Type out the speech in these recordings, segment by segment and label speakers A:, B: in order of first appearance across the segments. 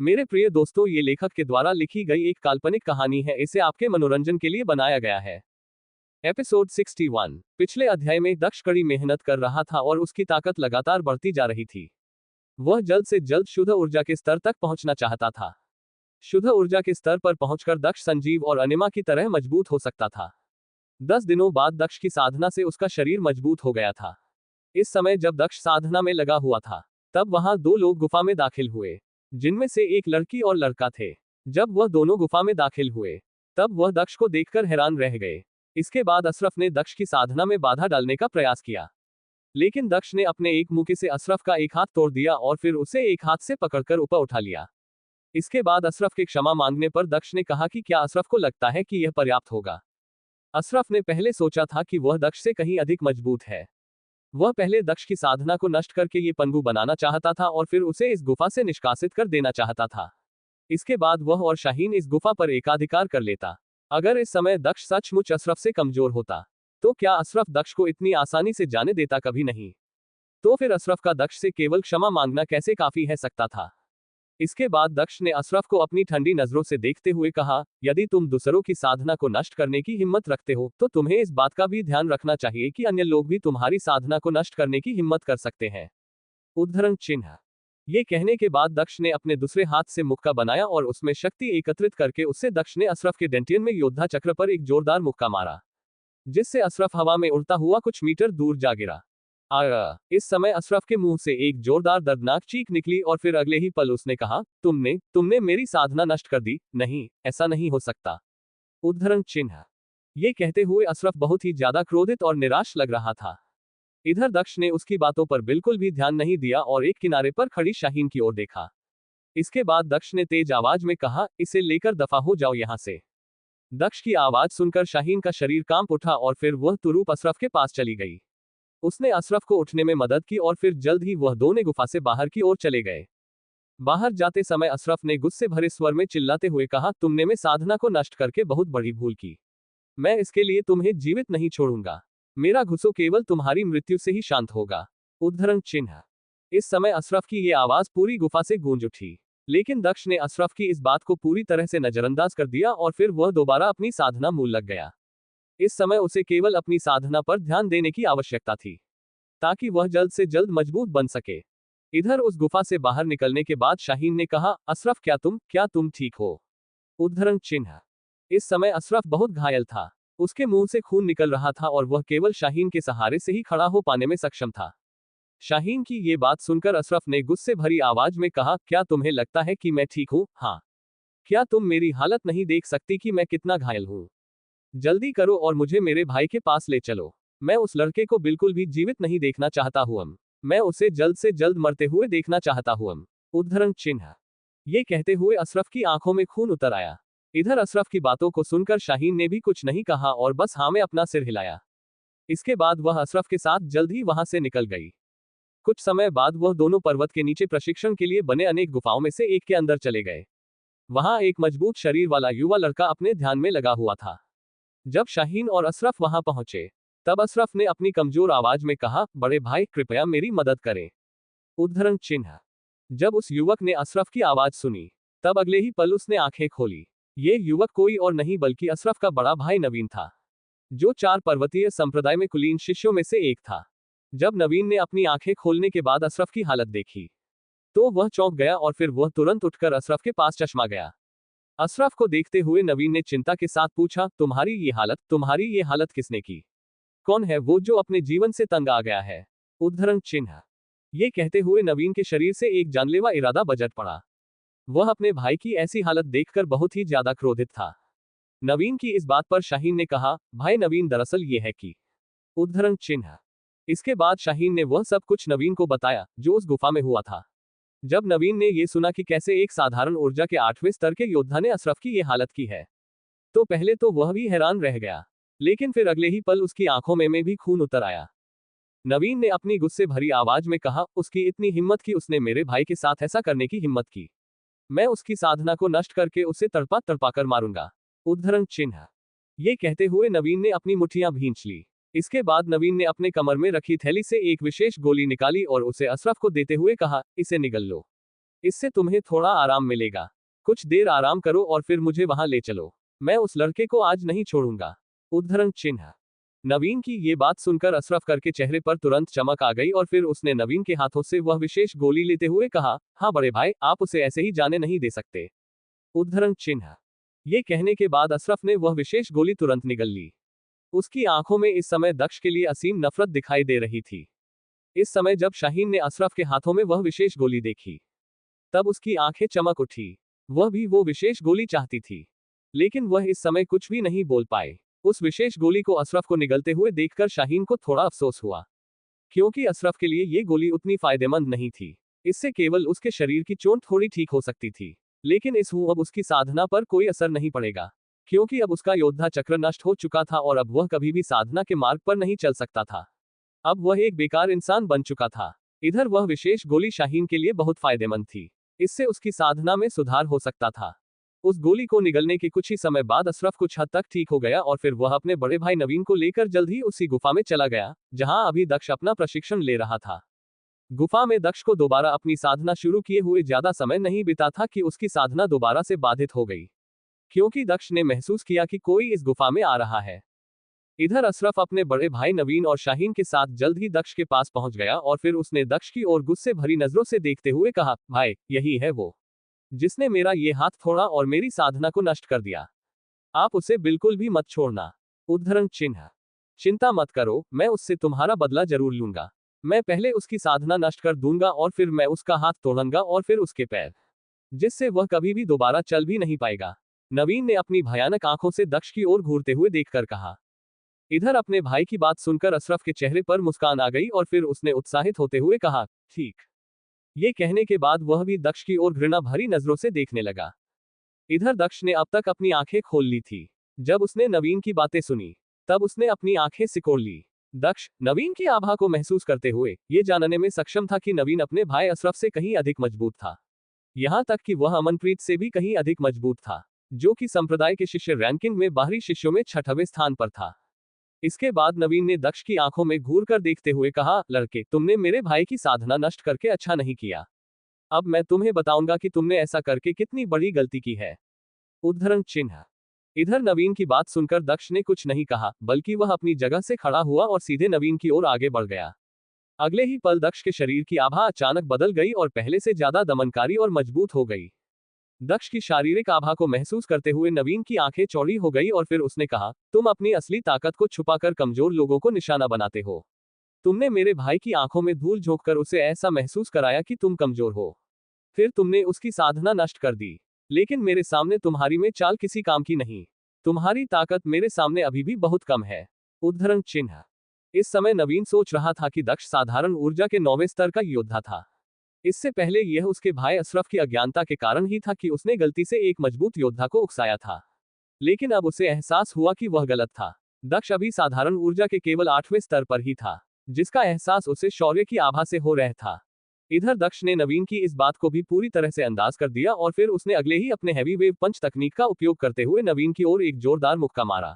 A: मेरे प्रिय दोस्तों, ये लेखक के द्वारा लिखी गई एक काल्पनिक कहानी है। इसे आपके मनोरंजन के लिए बनाया गया है। एपिसोड 61। पिछले अध्याय में दक्ष कड़ी मेहनत कर रहा था और उसकी ताकत लगातार बढ़ती जा रही थी। वह जल्द से जल्द शुद्ध ऊर्जा के स्तर तक पहुंचना चाहता था। शुद्ध ऊर्जा के स्तर पर पहुंचकर दक्ष संजीव और अनिमा की तरह मजबूत हो सकता था। 10 दिनों बाद दक्ष की साधना से उसका शरीर मजबूत हो गया था। इस समय जब दक्ष साधना में लगा हुआ था, तब वहां दो लोग गुफा में दाखिल हुए, जिनमें से एक लड़की और लड़का थे। जब वह दोनों गुफा में दाखिल हुए, तब वह दक्ष को देखकर हैरान रह गए। इसके बाद अशरफ ने दक्ष की साधना में बाधा डालने का प्रयास किया, लेकिन दक्ष ने अपने एक मुक्के से अशरफ का एक हाथ तोड़ दिया और फिर उसे एक हाथ से पकड़कर ऊपर उठा लिया। इसके बाद अशरफ के क्षमा मांगने पर दक्ष ने कहा कि क्या अशरफ को लगता है कि यह पर्याप्त होगा। अशरफ ने पहले सोचा था कि वह दक्ष से कहीं अधिक मजबूत है। वह पहले दक्ष की साधना को नष्ट करके ये पंगु बनाना चाहता था और फिर उसे इस गुफा से निष्कासित कर देना चाहता था। इसके बाद वह और शाहीन इस गुफा पर एकाधिकार कर लेता। अगर इस समय दक्ष सचमुच अशरफ से कमजोर होता, तो क्या अशरफ दक्ष को इतनी आसानी से जाने देता? कभी नहीं। तो फिर अशरफ का दक्ष से केवल क्षमा मांगना कैसे काफी है सकता था। इसके बाद दक्ष ने अशरफ को अपनी ठंडी नजरों से देखते हुए कहा, यदि तुम दूसरों की साधना को नष्ट करने की हिम्मत रखते हो, तो तुम्हें इस बात का भी ध्यान रखना चाहिए कि अन्य लोग भी तुम्हारी साधना को नष्ट करने की हिम्मत कर सकते हैं। उद्धरण चिन्ह। ये कहने के बाद दक्ष ने अपने दूसरे हाथ से मुक्का बनाया और उसमें शक्ति एकत्रित करके उससे दक्ष ने अशरफ के डेंटियन में योद्धा चक्र पर एक जोरदार मुक्का मारा, जिससे अशरफ हवा में उड़ता हुआ कुछ मीटर दूर जा गिरा। इस समय अशरफ के मुंह से एक जोरदार दर्दनाक चीख निकली और फिर अगले ही पल उसने कहा, तुमने मेरी साधना नष्ट कर दी। नहीं, ऐसा नहीं हो सकता। उद्धरण चिन्ह। ये कहते हुए अशरफ बहुत ही ज्यादा क्रोधित और निराश लग रहा था। इधर दक्ष ने उसकी बातों पर बिल्कुल भी ध्यान नहीं दिया और एक किनारे पर खड़ी शाहीन की ओर देखा। इसके बाद दक्ष ने तेज आवाज में कहा, इसे लेकर दफा हो जाओ यहां से। दक्ष की आवाज सुनकर शाहीन का शरीर कांप उठा और फिर वह तुरूप अशरफ के पास चली गई। उसने अशरफ को उठने में मदद की और फिर जल्द ही वह दोनों गुफा से बाहर की ओर चले गए। बाहर जाते समय अशरफ ने गुस्से भरे स्वर में चिल्लाते हुए कहा, तुमने मेरी साधना को नष्ट करके बहुत बड़ी भूल की। मैं इसके लिए तुम्हें जीवित नहीं छोड़ूंगा। मेरा गुस्सा केवल तुम्हारी मृत्यु से ही शांत होगा। उद्धरण चिन्ह। इस समय अशरफ की ये आवाज पूरी गुफा से गूंज उठी, लेकिन दक्ष ने अशरफ की इस बात को पूरी तरह से नजरअंदाज कर दिया और फिर वह दोबारा अपनी साधना मूल लग गया। इस समय उसे केवल अपनी साधना पर ध्यान देने की आवश्यकता थी, ताकि वह जल्द से जल्द मजबूत बन सके। इधर उस गुफा से बाहर निकलने के बाद शाहीन ने कहा, अशरफ क्या तुम ठीक हो? उद्धरण चिन्ह। इस समय अशरफ बहुत घायल था। उसके मुंह से खून निकल रहा था और वह केवल शाहीन के सहारे से ही खड़ा हो पाने में सक्षम था। शाहीन की ये बात सुनकर अशरफ ने गुस्से भरी आवाज में कहा, क्या तुम्हें लगता है कि मैं ठीक हूं? हाँ, क्या तुम मेरी हालत नहीं देख सकती कि मैं कितना घायल हूं? जल्दी करो और मुझे मेरे भाई के पास ले चलो। मैं उस लड़के को बिल्कुल भी जीवित नहीं देखना चाहता हूं। मैं उसे जल्द से जल्द मरते हुए देखना चाहता हूं। उद्धरण चिन्ह। ये कहते हुए अशरफ की आंखों में खून उतर आया। इधर अशरफ की बातों को सुनकर शाहीन ने भी कुछ नहीं कहा और बस हाँ में अपना सिर हिलाया। इसके बाद वह अशरफ के साथ जल्द ही वहां से निकल गई। कुछ समय बाद वह दोनों पर्वत के नीचे प्रशिक्षण के लिए बने अनेक गुफाओं में से एक के अंदर चले गए। वहां एक मजबूत शरीर वाला युवा लड़का अपने ध्यान में लगा हुआ था। जब शाहीन और अशरफ वहां पहुंचे, तब अशरफ ने अपनी कमजोर आवाज में कहा, बड़े भाई कृपया मेरी मदद करें। उद्धरण चिन्ह। जब उस युवक ने अशरफ की आवाज सुनी, तब अगले ही पल उसने आंखें खोली। ये युवक कोई और नहीं बल्कि अशरफ का बड़ा भाई नवीन था, जो 4 पर्वतीय संप्रदाय में कुलीन शिष्यों में से एक था। जब नवीन ने अपनी आंखें खोलने के बाद अशरफ की हालत देखी, तो वह चौंक गया और फिर वह तुरंत उठकर अशरफ के पास चश्मा गया। अशरफ को देखते हुए नवीन ने चिंता के साथ पूछा, तुम्हारी ये हालत किसने की? कौन है वो जो अपने जीवन से तंग आ गया है? उद्धरण चिन्ह। ये कहते हुए नवीन के शरीर से एक जानलेवा इरादा बजट पड़ा। वह अपने भाई की ऐसी हालत देखकर बहुत ही ज्यादा क्रोधित था। नवीन की इस बात पर शाहीन ने कहा, भाई नवीन दरअसल ये है कि। उद्धरण चिन्ह। इसके बाद शाहीन ने वह सब कुछ नवीन को बताया जो उस गुफा में हुआ था। जब नवीन ने यह सुना कि कैसे एक साधारण ऊर्जा के 8वें स्तर के योद्धा ने अशरफ की ये हालत की है, तो पहले तो वह भी हैरान रह गया, लेकिन फिर अगले ही पल उसकी आंखों में भी खून उतर आया। नवीन ने अपनी गुस्से भरी आवाज में कहा, उसकी इतनी हिम्मत कि उसने मेरे भाई के साथ ऐसा करने की हिम्मत की। मैं उसकी साधना को नष्ट करके उसे तड़पा तड़पा कर मारूंगा। उद्धरण चिन्ह। ये कहते हुए नवीन ने अपनी मुट्ठियां भींच ली। इसके बाद नवीन ने अपने कमर में रखी थैली से एक विशेष गोली निकाली और उसे अशरफ को देते हुए कहा, इसे निगल लो। इससे तुम्हें थोड़ा आराम मिलेगा। कुछ देर आराम करो और फिर मुझे वहां ले चलो। मैं उस लड़के को आज नहीं छोड़ूंगा। उद्धरण चिन्ह। नवीन की ये बात सुनकर अशरफ के चेहरे पर तुरंत चमक आ गई और फिर उसने नवीन के हाथों से वह विशेष गोली लेते हुए कहा, हाँ बड़े भाई, आप उसे ऐसे ही जाने नहीं दे सकते। उद्धरण चिन्ह। ये कहने के बाद अशरफ ने वह विशेष गोली तुरंत निगल ली। उसकी आंखों में इस समय दक्ष के लिए असीम नफरत दिखाई दे रही थी। इस समय जब शाहीन ने अशरफ के हाथों में वह विशेष गोली देखी, तब उसकी आंखें चमक उठी। वह भी वो विशेष गोली चाहती थी, लेकिन वह इस समय कुछ भी नहीं बोल पाए। उस विशेष गोली को अशरफ को निगलते हुए देखकर शाहीन को थोड़ा अफसोस हुआ, क्योंकि अशरफ के लिए ये गोली उतनी फायदेमंद नहीं थी। इससे केवल उसके शरीर की चोट थोड़ी ठीक हो सकती थी, लेकिन अब उसकी साधना पर कोई असर नहीं पड़ेगा, क्योंकि अब उसका योद्धा चक्र नष्ट हो चुका था और अब वह कभी भी साधना के मार्ग पर नहीं चल सकता था। अब वह एक बेकार इंसान बन चुका था। इधर वह विशेष गोली शाहीन के लिए बहुत फायदेमंद थी। इससे उसकी साधना में सुधार हो सकता था। उस गोली को निगलने के कुछ ही समय बाद अशरफ कुछ हद तक ठीक हो गया और फिर वह अपने बड़े भाई नवीन को लेकर जल्द ही उसी गुफा में चला गया, जहां अभी दक्ष अपना प्रशिक्षण ले रहा था। गुफा में दक्ष को दोबारा अपनी साधना शुरू किए हुए ज्यादा समय नहीं बीता था कि उसकी साधना दोबारा से बाधित हो गई, क्योंकि दक्ष ने महसूस किया कि कोई इस गुफा में आ रहा है। इधर अशरफ अपने बड़े भाई नवीन और शाहीन के साथ जल्द ही दक्ष के पास पहुंच गया और फिर उसने दक्ष की ओर गुस्से भरी नजरों से देखते हुए कहा, भाई, यही है वो जिसने मेरा ये हाथ तोड़ा और मेरी साधना को नष्ट कर दिया। आप उसे बिल्कुल भी मत छोड़ना। उद्धरण चिन्ह। चिंता मत करो, मैं उससे तुम्हारा बदला जरूर लूंगा। मैं पहले उसकी साधना नष्ट कर दूंगा और फिर मैं उसका हाथ तोड़ूंगा और फिर उसके पैर, जिससे वह कभी भी दोबारा चल भी नहीं पाएगा। नवीन ने अपनी भयानक आंखों से दक्ष की ओर घूरते हुए देखकर कहा। इधर अपने भाई की बात सुनकर अशरफ के चेहरे पर मुस्कान आ गई और फिर उसने उत्साहित होते हुए कहा, ठीक। ये कहने के बाद वह भी दक्ष की ओर घृणा भरी नजरों से देखने लगा। इधर दक्ष ने अब तक अपनी आंखें खोल ली थी। जब उसने नवीन की बातें सुनी, तब उसने अपनी आंखें सिकोड़ ली। दक्ष नवीन की आभा को महसूस करते हुए ये जानने में सक्षम था कि नवीन अपने भाई अशरफ से कहीं अधिक मजबूत था। यहां तक कि वह अमनप्रीत से भी कहीं अधिक मजबूत था, जो कि संप्रदाय के शिष्य रैंकिंग में बाहरी शिष्यों में 6वें स्थान पर था। इसके बाद नवीन ने दक्ष की आंखों में घूर कर देखते हुए कहा, लड़के, तुमने मेरे भाई की साधना नष्ट करके अच्छा नहीं किया। अब मैं तुम्हें बताऊंगा कि तुमने ऐसा करके कितनी बड़ी गलती की है। उद्धरण चिन्ह। इधर नवीन की बात सुनकर दक्ष ने कुछ नहीं कहा, बल्कि वह अपनी जगह से खड़ा हुआ और सीधे नवीन की ओर आगे बढ़ गया। अगले ही पल दक्ष के शरीर की आभा अचानक बदल गई और पहले से ज्यादा दमनकारी और मजबूत हो गई। दक्ष की शारीरिक आभा को महसूस करते हुए नवीन की आंखें चौड़ी हो गई और फिर उसने कहा, तुम अपनी असली ताकत को छुपाकर कमजोर लोगों को निशाना बनाते हो। तुमने मेरे भाई की आंखों में धूल झोंककर उसे ऐसा महसूस कराया कि तुम कमजोर हो। फिर तुमने उसकी साधना नष्ट कर दी। लेकिन मेरे सामने तुम्हारी में चाल किसी काम की नहीं। तुम्हारी ताकत मेरे सामने अभी भी बहुत कम है। उद्धरण चिन्ह। इस समय नवीन सोच रहा था कि दक्ष साधारण ऊर्जा के 9वें स्तर का योद्धा था। इससे पहले यह उसके भाई अशरफ की अज्ञानता के कारण ही था कि उसने गलती से एक मजबूत योद्धा को उकसाया था। लेकिन अब उसे एहसास हुआ कि वह गलत था। दक्ष अभी साधारण ऊर्जा के केवल 8वें स्तर पर ही था, जिसका एहसास उसे शौर्य की आभा से हो रहा था। इधर दक्ष ने नवीन की इस बात को भी पूरी तरह से अंदाज कर दिया और फिर उसने अगले ही अपने हैवी वेव पंच तकनीक का उपयोग करते हुए नवीन की ओर एक जोरदार मुक्का मारा,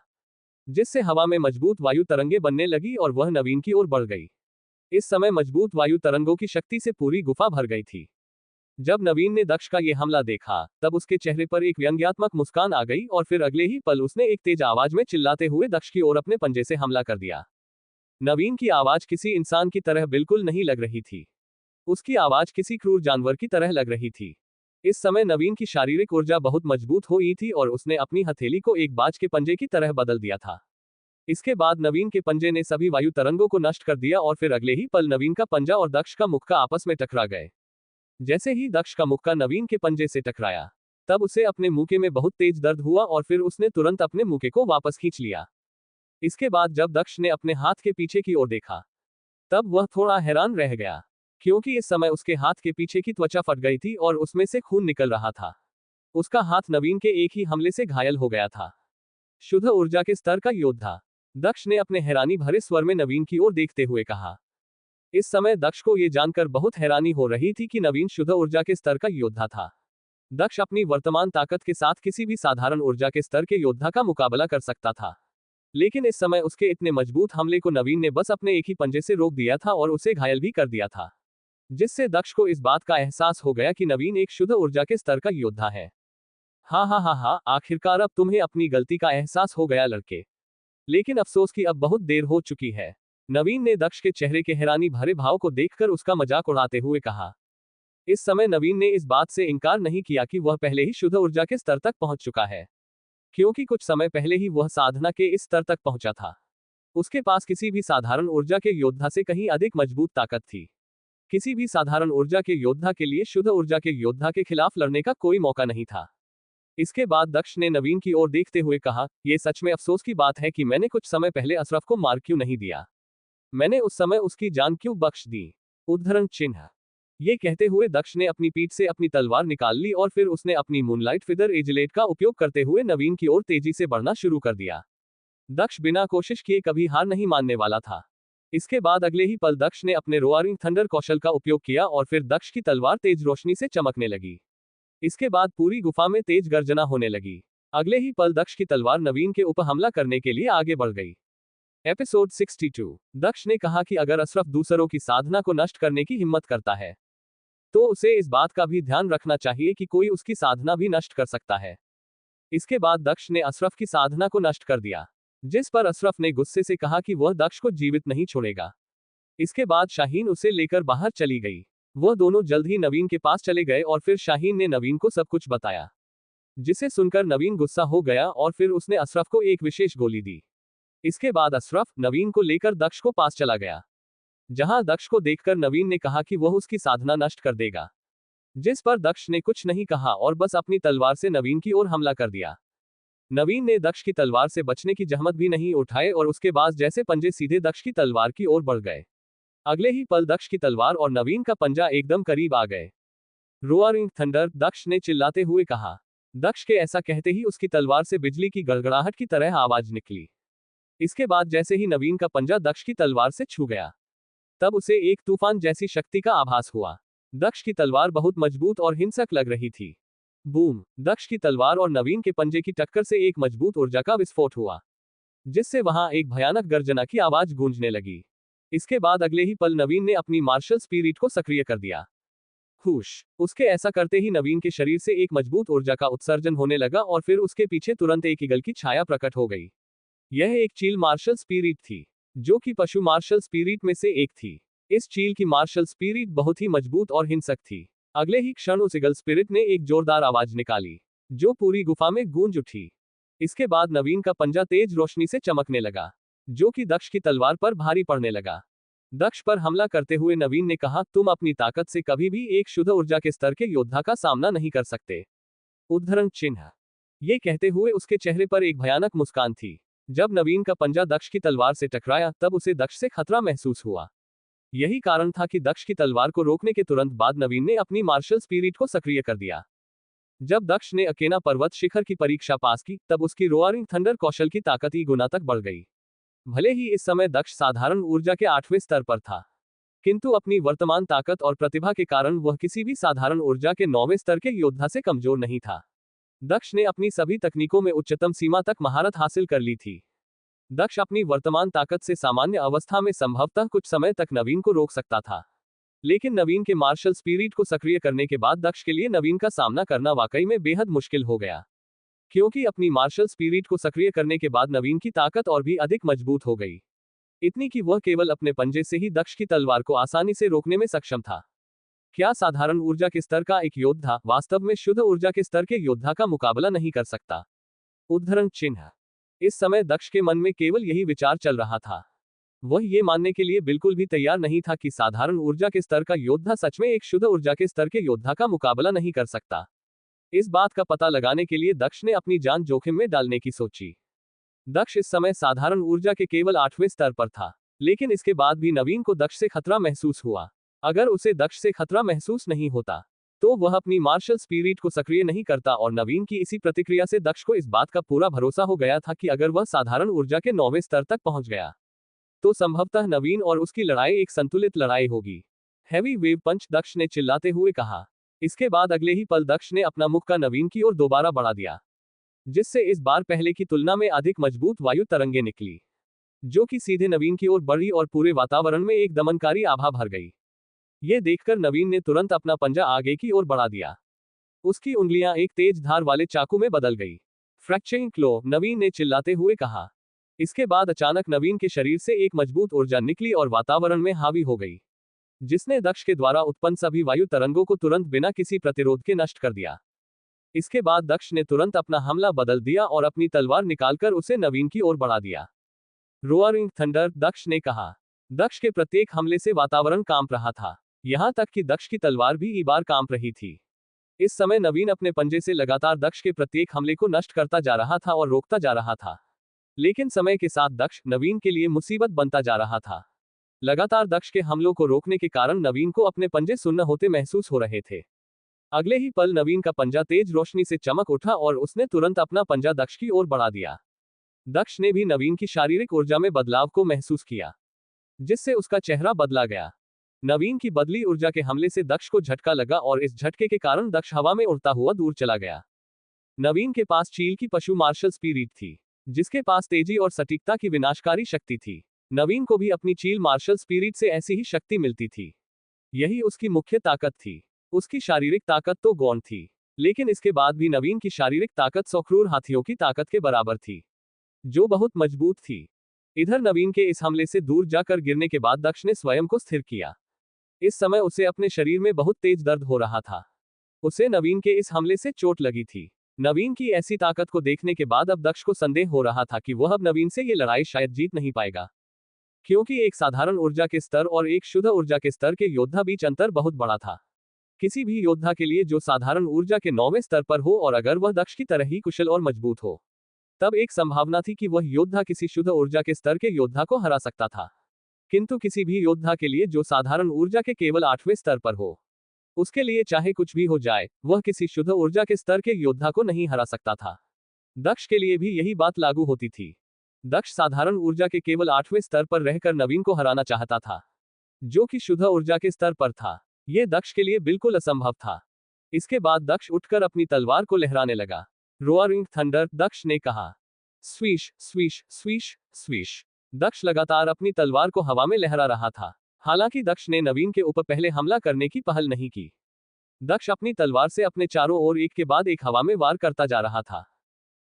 A: जिससे हवा में मजबूत वायु तरंगे बनने लगी और वह नवीन की ओर बढ़ गई। इस समय मजबूत वायु तरंगों की शक्ति से पूरी गुफा भर गई थी। जब नवीन ने दक्ष का यह हमला देखा, तब उसके चेहरे पर एक व्यंग्यात्मक मुस्कान आ गई और फिर अगले ही पल उसने एक तेज आवाज में चिल्लाते हुए दक्ष की ओर अपने पंजे से हमला कर दिया। नवीन की आवाज किसी इंसान की तरह बिल्कुल नहीं लग रही थी। उसकी आवाज किसी क्रूर जानवर की तरह लग रही थी। इस समय नवीन की शारीरिक ऊर्जा बहुत मजबूत हो गई थी और उसने अपनी हथेली को एक बाज के पंजे की तरह बदल दिया था। इसके बाद नवीन के पंजे ने सभी वायु तरंगों को नष्ट कर दिया और फिर अगले ही पल नवीन का पंजा और दक्ष का मुक्का आपस में टकरा गए। जैसे ही दक्ष का मुक्का नवीन के पंजे से टकराया, तब उसे अपने मुक्के में बहुत तेज दर्द हुआ और फिर उसने तुरंत अपने मुक्के को वापस खींच लिया। इसके बाद जब दक्ष ने अपने हाथ के पीछे की ओर देखा, तब वह थोड़ा हैरान रह गया, क्योंकि इस समय उसके हाथ के पीछे की त्वचा फट गई थी और उसमें से खून निकल रहा था। उसका हाथ नवीन के एक ही हमले से घायल हो गया था। शुद्ध ऊर्जा के स्तर का योद्धा, दक्ष ने अपने हैरानी भरे स्वर में नवीन की ओर देखते हुए कहा। इस समय दक्ष को यह जानकर बहुत हैरानी हो रही थी कि नवीन शुद्ध ऊर्जा के स्तर का योद्धा था। दक्ष अपनी वर्तमान ताकत के साथ किसी भी साधारण ऊर्जा के स्तर के योद्धा का मुकाबला कर सकता था, लेकिन इस समय उसके इतने मजबूत हमले को नवीन ने बस अपने एक ही पंजे से रोक दिया था और उसे घायल भी कर दिया था। जिससे दक्ष को इस बात का एहसास हो गया कि नवीन एक शुद्ध ऊर्जा के स्तर का योद्धा है। हाँ हाँ हाँ हाँ, आखिरकार अब तुम्हें अपनी गलती का एहसास हो गया लड़के। लेकिन अफसोस कि अब बहुत देर हो चुकी है। नवीन ने दक्ष के चेहरे के हैरानी भरे भाव को देखकर उसका मजाक उड़ाते हुए कहा। इस समय नवीन ने इस बात से इनकार नहीं किया कि वह पहले ही शुद्ध ऊर्जा के स्तर तक पहुंच चुका है, क्योंकि कुछ समय पहले ही वह साधना के इस स्तर तक पहुंचा था। उसके पास किसी भी साधारण ऊर्जा के योद्धा से कहीं अधिक मजबूत ताकत थी। किसी भी साधारण ऊर्जा के योद्धा के लिए शुद्ध ऊर्जा के योद्धा के खिलाफ लड़ने का कोई मौका नहीं था। इसके बाद दक्ष ने नवीन की ओर देखते हुए कहा, यह सच में अफसोस की बात है कि मैंने कुछ समय पहले अशरफ को मार क्यों नहीं दिया। मैंने उस समय उसकी जान क्यों बख्श दी। उद्धरण चिन्ह। ये कहते हुए दक्ष ने अपनी पीठ से अपनी तलवार निकाल ली और फिर उसने अपनी मूनलाइट फिदर एजिलेट का उपयोग करते हुए नवीन की ओर तेजी से बढ़ना शुरू कर दिया। दक्ष बिना कोशिश किए कभी हार नहीं मानने वाला था। इसके बाद अगले ही पल दक्ष ने अपने रोआरिंग थंडर कौशल का उपयोग किया और फिर दक्ष की तलवार तेज रोशनी से चमकने लगी। इसके बाद पूरी गुफा में तेज गर्जना होने लगी। अगले ही पल दक्ष की तलवार नवीन के ऊपर हमला करने के लिए आगे बढ़ गई। एपिसोड 62। दक्ष ने कहा कि अगर अशरफ दूसरों की साधना को नष्ट करने की हिम्मत करता है, तो उसे इस बात का भी ध्यान रखना चाहिए कि कोई उसकी साधना भी नष्ट कर सकता है। इसके बाद दक्ष ने अशरफ की साधना को नष्ट कर दिया, जिस पर अशरफ ने गुस्से से कहा कि वह दक्ष को जीवित नहीं छोड़ेगा। इसके बाद शाहीन उसे लेकर बाहर चली गई। वह दोनों जल्द ही नवीन के पास चले गए और फिर शाहीन ने नवीन को सब कुछ बताया, जिसे सुनकर नवीन गुस्सा हो गया और फिर उसने अशरफ को एक विशेष गोली दी। इसके बाद अशरफ नवीन को लेकर दक्ष को पास चला गया, जहां दक्ष को देखकर नवीन ने कहा कि वह उसकी साधना नष्ट कर देगा, जिस पर दक्ष ने कुछ नहीं कहा और बस अपनी तलवार से नवीन की ओर हमला कर दिया। नवीन ने दक्ष की तलवार से बचने की जहमत भी नहीं उठाए और उसके बाद जैसे पंजे सीधे दक्ष की तलवार की ओर बढ़ गए। अगले ही पल दक्ष की तलवार और नवीन का पंजा एकदम करीब आ गए। रोआरिंग थंडर, दक्ष ने चिल्लाते हुए कहा। दक्ष के ऐसा कहते ही उसकी तलवार से बिजली की गड़गड़ाहट की तरह आवाज निकली। इसके बाद जैसे ही नवीन का पंजा दक्ष की तलवार से छू गया, तब उसे एक तूफान जैसी शक्ति का आभास हुआ। दक्ष की तलवार बहुत मजबूत और हिंसक लग रही थी। बूम! दक्ष की तलवार और नवीन के पंजे की टक्कर से एक मजबूत ऊर्जा का विस्फोट हुआ, जिससे वहां एक भयानक गर्जना की आवाज गूंजने लगी। इसके बाद अगले ही पल नवीन ने अपनी मार्शल स्पिरिट को सक्रिय कर दिया। खुश! उसके ऐसा करते ही नवीन के शरीर से एक मजबूत ऊर्जा का उत्सर्जन होने लगा और फिर उसके पीछे तुरंत एक ईगल की छाया प्रकट हो गई। यह एक चील मार्शल स्पिरिट थी, जो कि पशु मार्शल स्पिरिट में से एक थी। इस चील की मार्शल स्पिरिट बहुत ही मजबूत और हिंसक थी। अगले ही क्षण उस ईगल स्पिरिट ने एक जोरदार आवाज निकाली, जो पूरी गुफा में गूंज उठी। इसके बाद नवीन का पंजा तेज रोशनी से चमकने लगा, जो कि दक्ष की तलवार पर भारी पड़ने लगा। दक्ष पर हमला करते हुए नवीन ने कहा, तुम अपनी ताकत से कभी भी एक शुद्ध ऊर्जा के स्तर के योद्धा का सामना नहीं कर सकते। उद्धरण चिन्ह। ये कहते हुए उसके चेहरे पर एक भयानक मुस्कान थी। जब नवीन का पंजा दक्ष की तलवार से टकराया तब उसे दक्ष से खतरा महसूस हुआ। यही कारण था कि दक्ष की तलवार को रोकने के तुरंत बाद नवीन ने अपनी मार्शल स्पिरिट को सक्रिय कर दिया। जब दक्ष ने अकेना पर्वत शिखर की परीक्षा पास की, तब उसकी रोआरिंग थंडर कौशल की ताकत 1 गुना तक बढ़ गई। भले ही इस समय दक्ष साधारण ऊर्जा के 8वें स्तर पर था, किंतु अपनी वर्तमान ताकत और प्रतिभा के कारण वह किसी भी साधारण ऊर्जा के 9वें स्तर के योद्धा से कमजोर नहीं था। दक्ष ने अपनी सभी तकनीकों में उच्चतम सीमा तक महारत हासिल कर ली थी। दक्ष अपनी वर्तमान ताकत से सामान्य अवस्था में संभवतः कुछ समय तक नवीन को रोक सकता था, लेकिन नवीन के मार्शल स्पिरिट को सक्रिय करने के बाद दक्ष के लिए नवीन का सामना करना वाकई में बेहद मुश्किल हो गया, क्योंकि अपनी मार्शल स्पिरिट को सक्रिय करने के बाद नवीन की ताकत और भी अधिक मजबूत हो गई, इतनी कि वह केवल अपने पंजे से ही दक्ष की तलवार को आसानी से रोकने में सक्षम था। क्या साधारण ऊर्जा के स्तर का एक योद्धा वास्तव में शुद्ध ऊर्जा के स्तर के योद्धा का मुकाबला नहीं कर सकता? उद्धरण चिन्ह। इस समय दक्ष के मन में केवल यही विचार चल रहा था। वह ये मानने के लिए बिल्कुल भी तैयार नहीं था कि साधारण ऊर्जा के स्तर का योद्धा सच में एक शुद्ध ऊर्जा के स्तर के योद्धा का मुकाबला नहीं कर सकता। इस बात का पता लगाने के लिए दक्ष ने अपनी जान जोखिम में डालने की सोची। दक्ष इस समय साधारण ऊर्जा के केवल 8वें स्तर पर था, लेकिन इसके बाद भी नवीन को दक्ष से खतरा महसूस हुआ। अगर उसे दक्ष से खतरा महसूस नहीं होता, तो वह अपनी मार्शल स्पिरिट को सक्रिय नहीं करता और नवीन की इसी प्रतिक्रिया से दक्ष को इस बात का पूरा भरोसा हो गया था कि अगर वह साधारण ऊर्जा के 9वें स्तर तक पहुंच गया, तो संभवतः नवीन और उसकी लड़ाई एक संतुलित लड़ाई होगी। हैवी वेव पंच, दक्ष ने चिल्लाते हुए कहा। इसके बाद अगले ही पल दक्ष ने अपना मुख का नवीन की ओर दोबारा बढ़ा दिया, जिससे इस बार पहले की तुलना में अधिक मजबूत वायु तरंगे निकली, जो कि सीधे नवीन की ओर बढ़ी और पूरे वातावरण में एक दमनकारी आभा भर गई। ये देखकर नवीन ने तुरंत अपना पंजा आगे की ओर बढ़ा दिया। उसकी उंगलियां एक तेज धार वाले चाकू में बदल गई। फ्रैक्चरिंग क्लो, नवीन ने चिल्लाते हुए कहा। इसके बाद अचानक नवीन के शरीर से एक मजबूत ऊर्जा निकली और वातावरण में हावी हो गई, जिसने दक्ष के द्वारा उत्पन्न सभी वायु तरंगों को तुरंत बिना किसी प्रतिरोध के नष्ट कर दिया। इसके बाद दक्ष ने तुरंत अपना हमला बदल दिया और अपनी तलवार निकालकर उसे नवीन की ओर बढ़ा दिया। रोअरिंग थंडर, दक्ष ने कहा। दक्ष के प्रत्येक हमले से वातावरण कांप रहा था, यहां तक कि दक्ष की तलवार भी बार कांप रही थी। इस समय नवीन अपने पंजे से लगातार दक्ष के प्रत्येक हमले को नष्ट करता जा रहा था और रोकता जा रहा था। लेकिन समय के साथ दक्ष नवीन के लिए मुसीबत बनता जा रहा था। लगातार दक्ष के हमलों को रोकने के कारण नवीन को अपने पंजे सुन्न होते महसूस हो रहे थे। अगले ही पल नवीन का पंजा तेज रोशनी से चमक उठा और उसने तुरंत अपना पंजा दक्ष की ओर बढ़ा दिया। दक्ष ने भी नवीन की शारीरिक ऊर्जा में बदलाव को महसूस किया, जिससे उसका चेहरा बदला गया। नवीन की बदली ऊर्जा के हमले से दक्ष को झटका लगा और इस झटके के कारण दक्ष हवा में उड़ता हुआ दूर चला गया। नवीन के पास चील की पशु मार्शल स्पिरिट थी, जिसके पास तेजी और सटीकता की विनाशकारी शक्ति थी। नवीन को भी अपनी चील मार्शल स्पिरिट से ऐसी ही शक्ति मिलती थी। यही उसकी मुख्य ताकत थी। उसकी शारीरिक ताकत तो गौण थी, लेकिन इसके बाद भी नवीन की शारीरिक ताकत 100 क्रूर हाथियों की ताकत के बराबर थी, जो बहुत मजबूत थी। इधर नवीन के इस हमले से दूर जाकर गिरने के बाद दक्ष ने स्वयं को स्थिर किया। इस समय उसे अपने शरीर में बहुत तेज दर्द हो रहा था। उसे नवीन के इस हमले से चोट लगी थी। नवीन की ऐसी ताकत को देखने के बाद अब दक्ष को संदेह हो रहा था कि वह अब नवीन से ये लड़ाई शायद जीत नहीं पाएगा, क्योंकि एक साधारण ऊर्जा के स्तर और एक शुद्ध ऊर्जा के स्तर के योद्धा बीच अंतर बहुत बड़ा था। किसी भी योद्धा के लिए जो साधारण ऊर्जा के 9वें स्तर पर हो और अगर वह दक्ष की तरह ही कुशल और मजबूत हो, तब एक संभावना थी कि वह योद्धा किसी शुद्ध ऊर्जा के स्तर के योद्धा को हरा सकता था। किंतु किसी भी योद्धा के लिए जो साधारण ऊर्जा के केवल 8वें स्तर पर हो, उसके लिए चाहे कुछ भी हो जाए, वह किसी शुद्ध ऊर्जा के स्तर के योद्धा को नहीं हरा सकता था। दक्ष के लिए भी यही बात लागू होती थी। दक्ष साधारण ऊर्जा के केवल 8वें स्तर पर रहकर नवीन को हराना चाहता था, जो कि शुद्ध ऊर्जा के स्तर पर था। यह दक्ष के लिए बिल्कुल असंभव था। इसके बाद दक्ष उठकर अपनी तलवार को लहराने लगा। रोअरिंग थंडर, दक्ष ने कहा। Swish swish swish swish. Daksh लगातार अपनी तलवार को हवा में लहरा रहा था। हालांकि दक्ष ने नवीन के ऊपर पहले हमला करने की पहल नहीं की। दक्ष अपनी तलवार से अपने चारों ओर एक के बाद एक हवा में वार करता जा रहा था।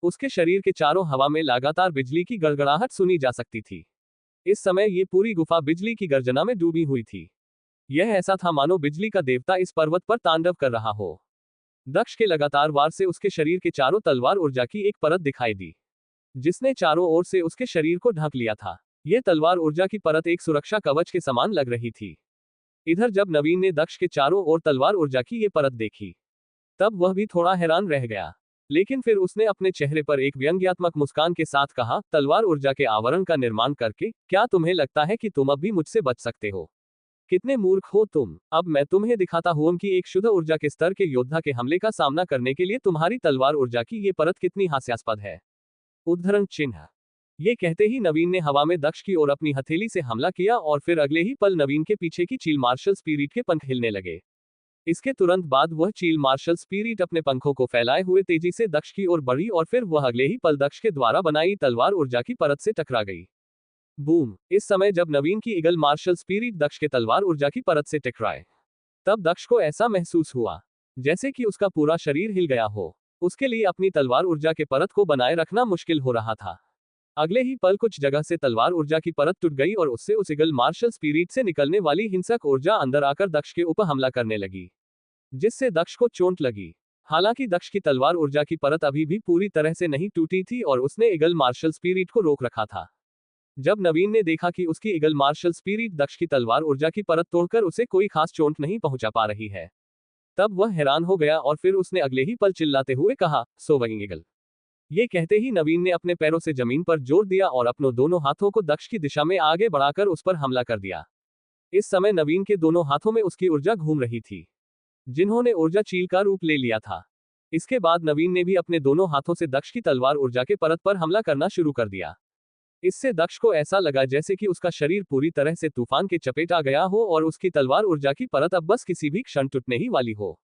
A: उसके शरीर के चारों हवा में लगातार बिजली की गड़गड़ाहट सुनी जा सकती थी। इस समय ये पूरी गुफा बिजली की गर्जना में डूबी हुई थी। यह ऐसा था मानो बिजली का देवता इस पर्वत पर तांडव कर रहा हो। दक्ष के लगातार वार से उसके शरीर के चारों तलवार ऊर्जा की एक परत दिखाई दी, जिसने चारों ओर से उसके शरीर को ढक लिया था। यह तलवार ऊर्जा की परत एक सुरक्षा कवच के समान लग रही थी। इधर जब नवीन ने दक्ष के चारों ओर तलवार ऊर्जा की ये परत देखी, तब वह भी थोड़ा हैरान रह गया। लेकिन फिर उसने अपने चेहरे पर एक व्यंग्यात्मक मुस्कान के साथ कहा, तलवार ऊर्जा के आवरण का निर्माण करके क्या तुम्हें लगता है कि तुम अब भी मुझसे बच सकते हो? कितने मूर्ख हो तुम। अब मैं तुम्हें दिखाता हूं कि एक शुद्ध ऊर्जा के स्तर के योद्धा के हमले का सामना करने के लिए तुम्हारी तलवार ऊर्जा की ये परत कितनी हास्यास्पद है। उद्धरण चिन्ह। ये कहते ही नवीन ने हवा में दक्ष की ओर अपनी हथेली से हमला किया और फिर अगले ही पल नवीन के पीछे की चील मार्शल स्पिरिट के पंख हिलने लगे। इसके तुरंत बाद वह चील मार्शल स्पिरिट अपने पंखों को फैलाए हुए तेजी से दक्ष की ओर बढ़ी और फिर वह अगले ही पल दक्ष के द्वारा बनाई तलवार ऊर्जा की परत से टकरा गई। बूम। इस समय जब नवीन की ईगल मार्शल स्पिरिट दक्ष के तलवार ऊर्जा की परत से टकराए, तब दक्ष को ऐसा महसूस हुआ जैसे कि उसका पूरा शरीर हिल गया हो। उसके लिए अपनी तलवार ऊर्जा के परत को बनाए रखना मुश्किल हो रहा था। अगले ही पल कुछ जगह से तलवार ऊर्जा की परत टूट गई और उससे उस ईगल मार्शल स्पिरिट से निकलने वाली हिंसक ऊर्जा अंदर आकर दक्ष के ऊपर हमला करने लगी, जिससे दक्ष को चोट लगी। हालांकि दक्ष की तलवार ऊर्जा की परत अभी भी पूरी तरह से नहीं टूटी थी और उसने ईगल मार्शल स्पिरिट को रोक रखा था। जब नवीन ने देखा कि उसकी ईगल मार्शल स्पिरिट दक्ष की तलवार ऊर्जा की परत तोड़कर उसे कोई खास चोट नहीं पहुंचा पा रही है, तब वह हैरान हो गया और फिर उसने अगले ही पल चिल्लाते हुए कहा, सोविंग ईगल। ये कहते ही नवीन ने अपने पैरों से जमीन पर जोर दिया और अपनों दोनों हाथों को दक्ष की दिशा में आगे बढ़ाकर उस पर हमला कर दिया। इस समय नवीन के दोनों हाथों में उसकी ऊर्जा घूम रही थी, जिन्होंने ऊर्जा चील का रूप ले लिया था। इसके बाद नवीन ने भी अपने दोनों हाथों से दक्ष की तलवार ऊर्जा के परत पर हमला करना शुरू कर दिया। इससे दक्ष को ऐसा लगा जैसे कि उसका शरीर पूरी तरह से तूफान के चपेट आ गया हो और उसकी तलवार ऊर्जा की परत अब बस किसी भी क्षण टूटने ही वाली हो।